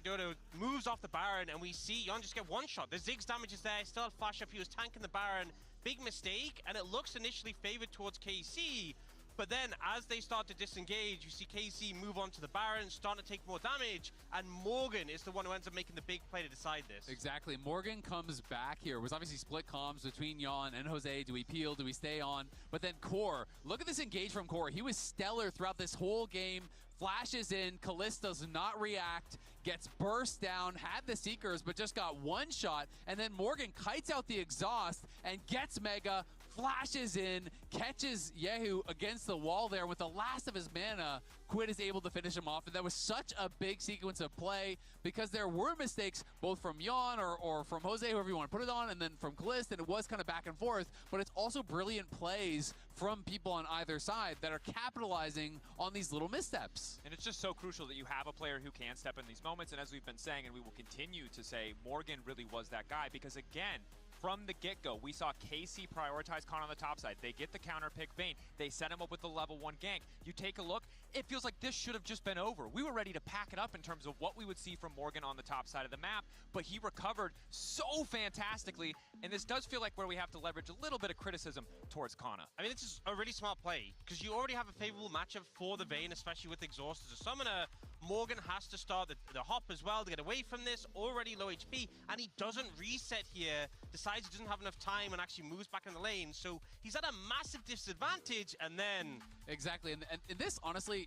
Dodo moves off the Baron, and we see Jan just get one shot. The Ziggs damage is there. Still had flash up. He was tanking the Baron. Big mistake, and it looks initially favored towards KC. But then, as they start to disengage, you see KC move on to the Baron, starting to take more damage, and Morgan is the one who ends up making the big play to decide this. Exactly. Morgan comes back here. It was obviously split comms between Jan and Jose. Do we peel? Do we stay on? But then Core, look at this engage from Core. He was stellar throughout this whole game. Flashes in, Kalista does not react, gets burst down, had the Seekers, but just got one shot, and then Morgan kites out the exhaust and gets Mega, flashes in, catches Yehu against the wall there with the last of his mana. Quid is able to finish him off, and that was such a big sequence of play because there were mistakes both from Jan or from Jose, whoever you want to put it on, and then from Kalista, and it was kind of back and forth, but it's also brilliant plays from people on either side that are capitalizing on these little missteps. And it's just so crucial that you have a player who can step in these moments, and as we've been saying, and we will continue to say, Morgan really was that guy, because again, from the get-go, we saw KC prioritize Khan on the top side. They get the counter pick Vayne. They set him up with the level 1 gank. You take a look, it feels like this should have just been over. We were ready to pack it up in terms of what we would see from Morgan on the top side of the map, but he recovered so fantastically, and this does feel like where we have to leverage a little bit of criticism towards Kana. I mean, this is a really smart play, because you already have a favorable matchup for the Vayne, especially with Exhaust as a summoner. Morgan has to start the hop as well to get away from this, already low HP, and he doesn't reset here, decides he doesn't have enough time and actually moves back in the lane, so he's at a massive disadvantage, and then... Exactly, and this, honestly,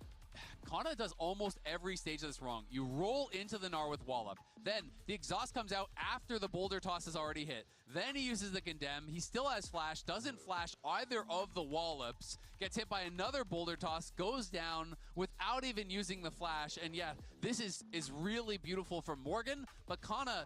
Kana does almost every stage of this wrong. You roll into the Gnar with Wallop. Then the exhaust comes out after the boulder toss has already hit. Then he uses the condemn. He still has flash, doesn't flash either of the Wallops. Gets hit by another boulder toss, goes down without even using the flash. And yeah, this is really beautiful from Morgan, but Kana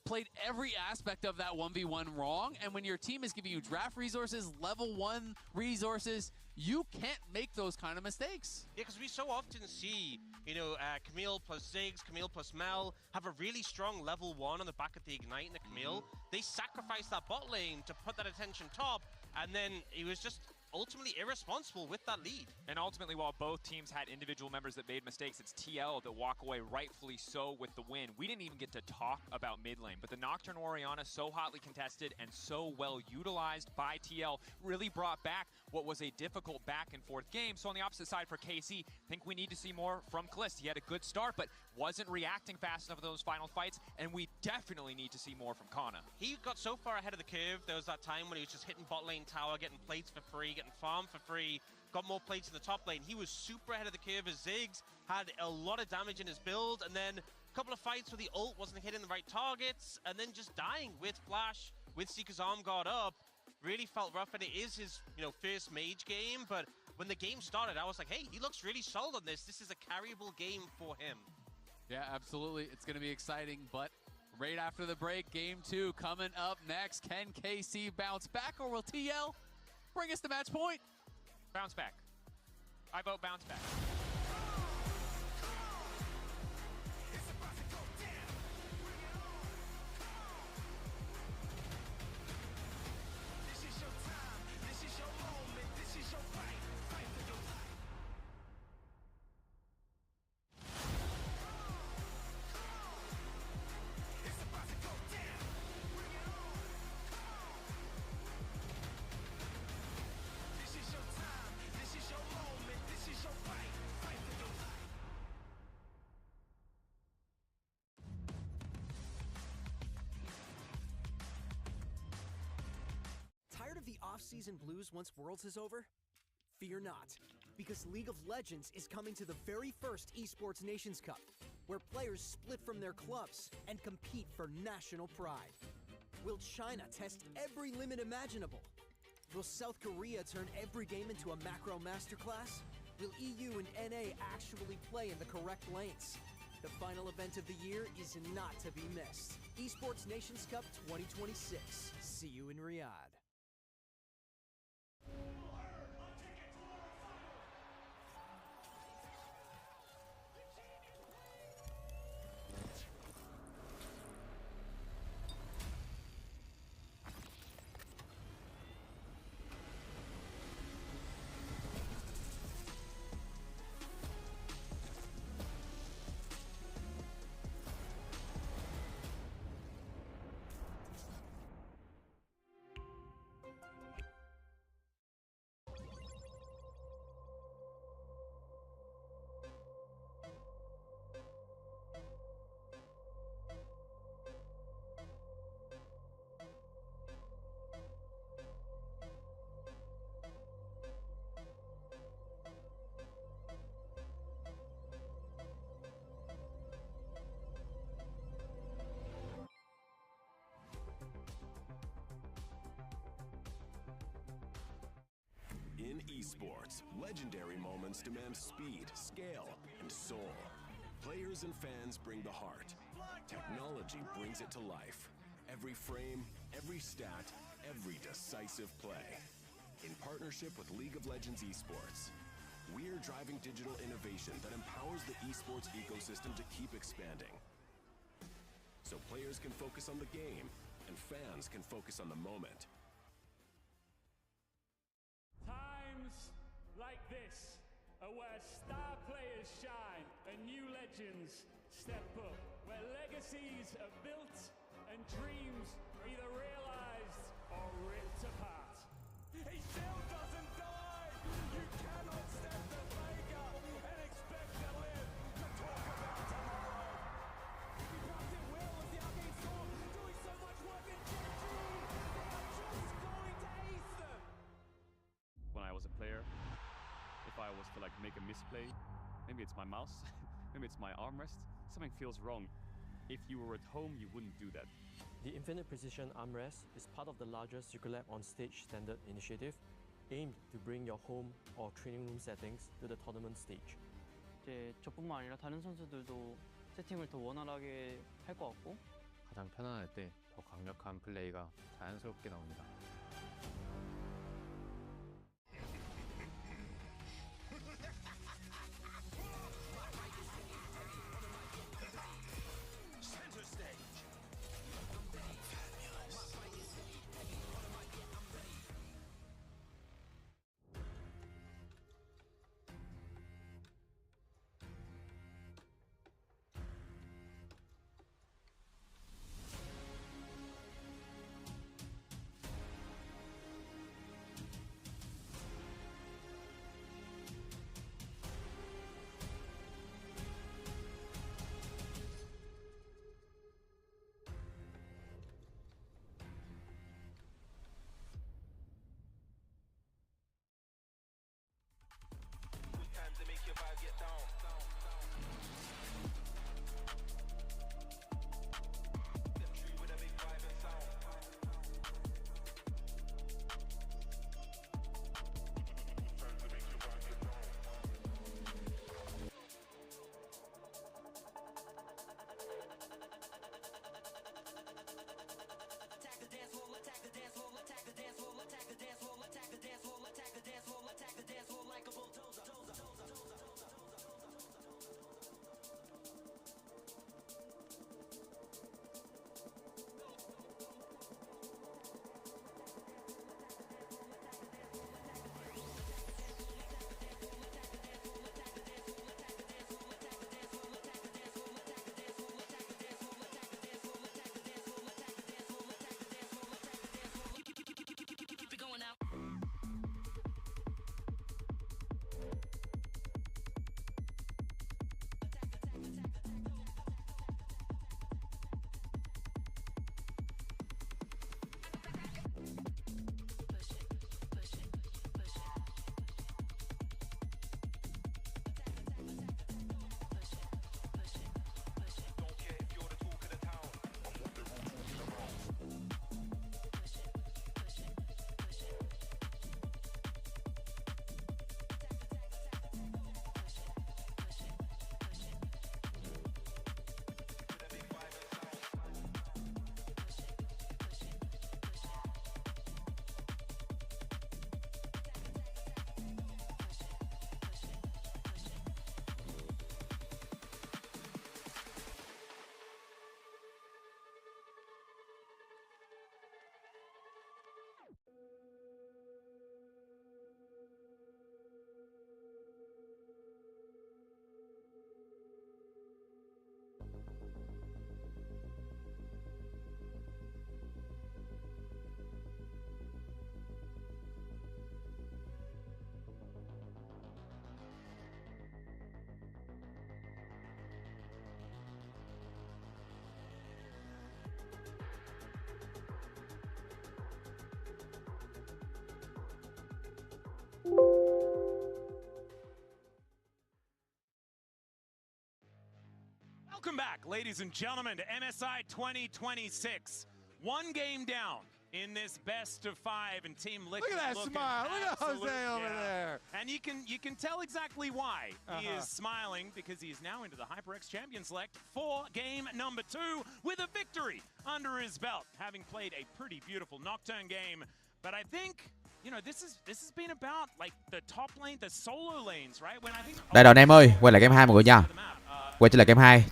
played every aspect of that 1v1 wrong, and when your team is giving you draft resources, level 1 resources, you can't make those kind of mistakes. Yeah, because we so often see, you know, Camille plus Ziggs, Camille plus Mel have a really strong level 1 on the back of the Ignite and the Camille. They sacrificed that bot lane to put that attention top, and then he was just ultimately irresponsible with that lead. And ultimately, while both teams had individual members that made mistakes, it's TL that walk away rightfully so with the win. We didn't even get to talk about mid lane, but the Nocturne Orianna, so hotly contested and so well utilized by TL, really brought back what was a difficult back and forth game. So on the opposite side for KC, I think we need to see more from Kalista. He had a good start, but wasn't reacting fast enough in those final fights, and we definitely need to see more from Kana. He got so far ahead of the curve. There was that time when he was just hitting bot lane tower, getting plates for free, getting farm for free, got more plates in the top lane. He was super ahead of the curve as Ziggs had a lot of damage in his build, and then a couple of fights where the ult wasn't hitting the right targets, and then just dying with flash, with Seeker's arm guard up. Really felt rough, and it is his, you know, first mage game, but when the game started, I was like, hey, he looks really solid on this. This is a carryable game for him. Yeah, absolutely. It's going to be exciting, but right after the break, game 2 coming up next. Can KC bounce back, or will TL bring us the match point? Bounce back. I vote bounce back. off-season blues once Worlds is over? Fear not, because League of Legends is coming to the very first Esports Nations Cup, where players split from their clubs and compete for national pride. Will China test every limit imaginable? Will South Korea turn every game into a macro masterclass? Will EU and NA actually play in the correct lanes? The final event of the year is not to be missed. Esports Nations Cup 2026. See you in Riyadh. In esports, legendary moments demand speed, scale, and soul. Players and fans bring the heart. Technology brings it to life. Every frame, every stat, every decisive play. In partnership with League of Legends Esports, we're driving digital innovation that empowers the esports ecosystem to keep expanding. So players can focus on the game, and fans can focus on the moment. Times like this are where star players shine and new legends step up, where legacies are built and dreams are either realized or ripped apart. He still doesn't die! You cannot step the Vega and expect to live to talk about tomorrow! He perhaps it will as the Arcane Storm doing so much work in Gen G! They are just going to ace them! When I was a player, if I was to like make a misplay, maybe it's my mouse, maybe it's my armrest, something feels wrong. If you were at home, you wouldn't do that. The Infinite Precision Armrest is part of the larger Circulab on-stage standard initiative aimed to bring your home or training room settings to the tournament stage. 이제 저뿐만 아니라 다른 선수들도 세팅을 더 원활하게 할 것 같고 가장 편안할 때 더 강력한 플레이가 자연스럽게 나옵니다. Center stage. Welcome back, ladies and gentlemen, to MSI 2026. One game down in this best of 5, and Team Liquid. Look at that smile. Look at Jose over there. And you can tell exactly why he is smiling, because he is now into the HyperX Champion Select for game number 2 with a victory under his belt, having played a pretty beautiful Nocturne game. But I think, you know, this has been about like the top lane, the solo lanes, right? When I think Đây rồi anh em ơi, quay lại game 2 mọi người nha. Quay trở lại game 2,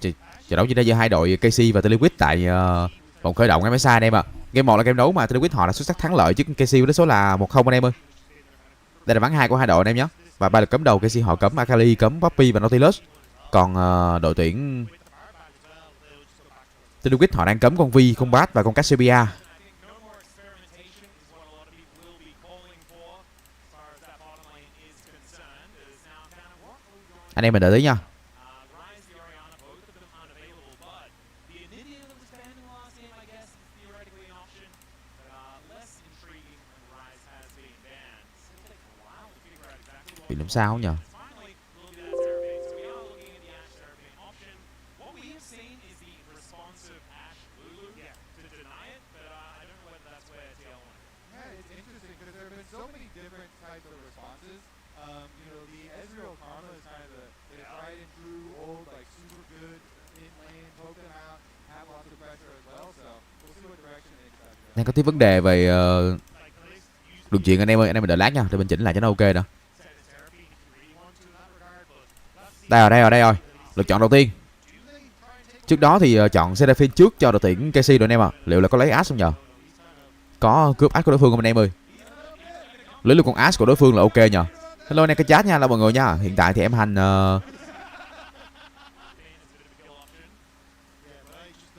trận đấu giữa hai đội KC và TLAW tại vòng khởi động MSI anh em ạ. Game 1 là game đấu mà TLAW họ đã xuất sắc thắng lợi trước KC với số là 1-0 anh em ơi. Đây là ván 2 của hai đội anh em nhé. Và 3 lượt cấm đầu KC họ cấm Akali, cấm Poppy và Nautilus. Còn đội tuyển TLAW họ đang cấm con Vi, con Bat và con Cassiopeia. Anh em mình đợi tí nha. Bị làm sao nhờ? Đang có tí vấn đề về đường truyền anh em ơi, anh em mình đợi lát nha, để mình chỉnh lại cho nó ok nữa. Đây rồi. Lượt chọn đầu tiên. Trước đó thì chọn Seraphine trước cho đội tuyển KC rồi anh em ạ. Liệu là có lấy Ash không nhờ? Có cướp Ash của đối phương không anh em ơi? Lấy luôn con Ash của đối phương là ok nhờ. Hello anh em cái chat nha, là mọi người nha. Hiện tại thì em hành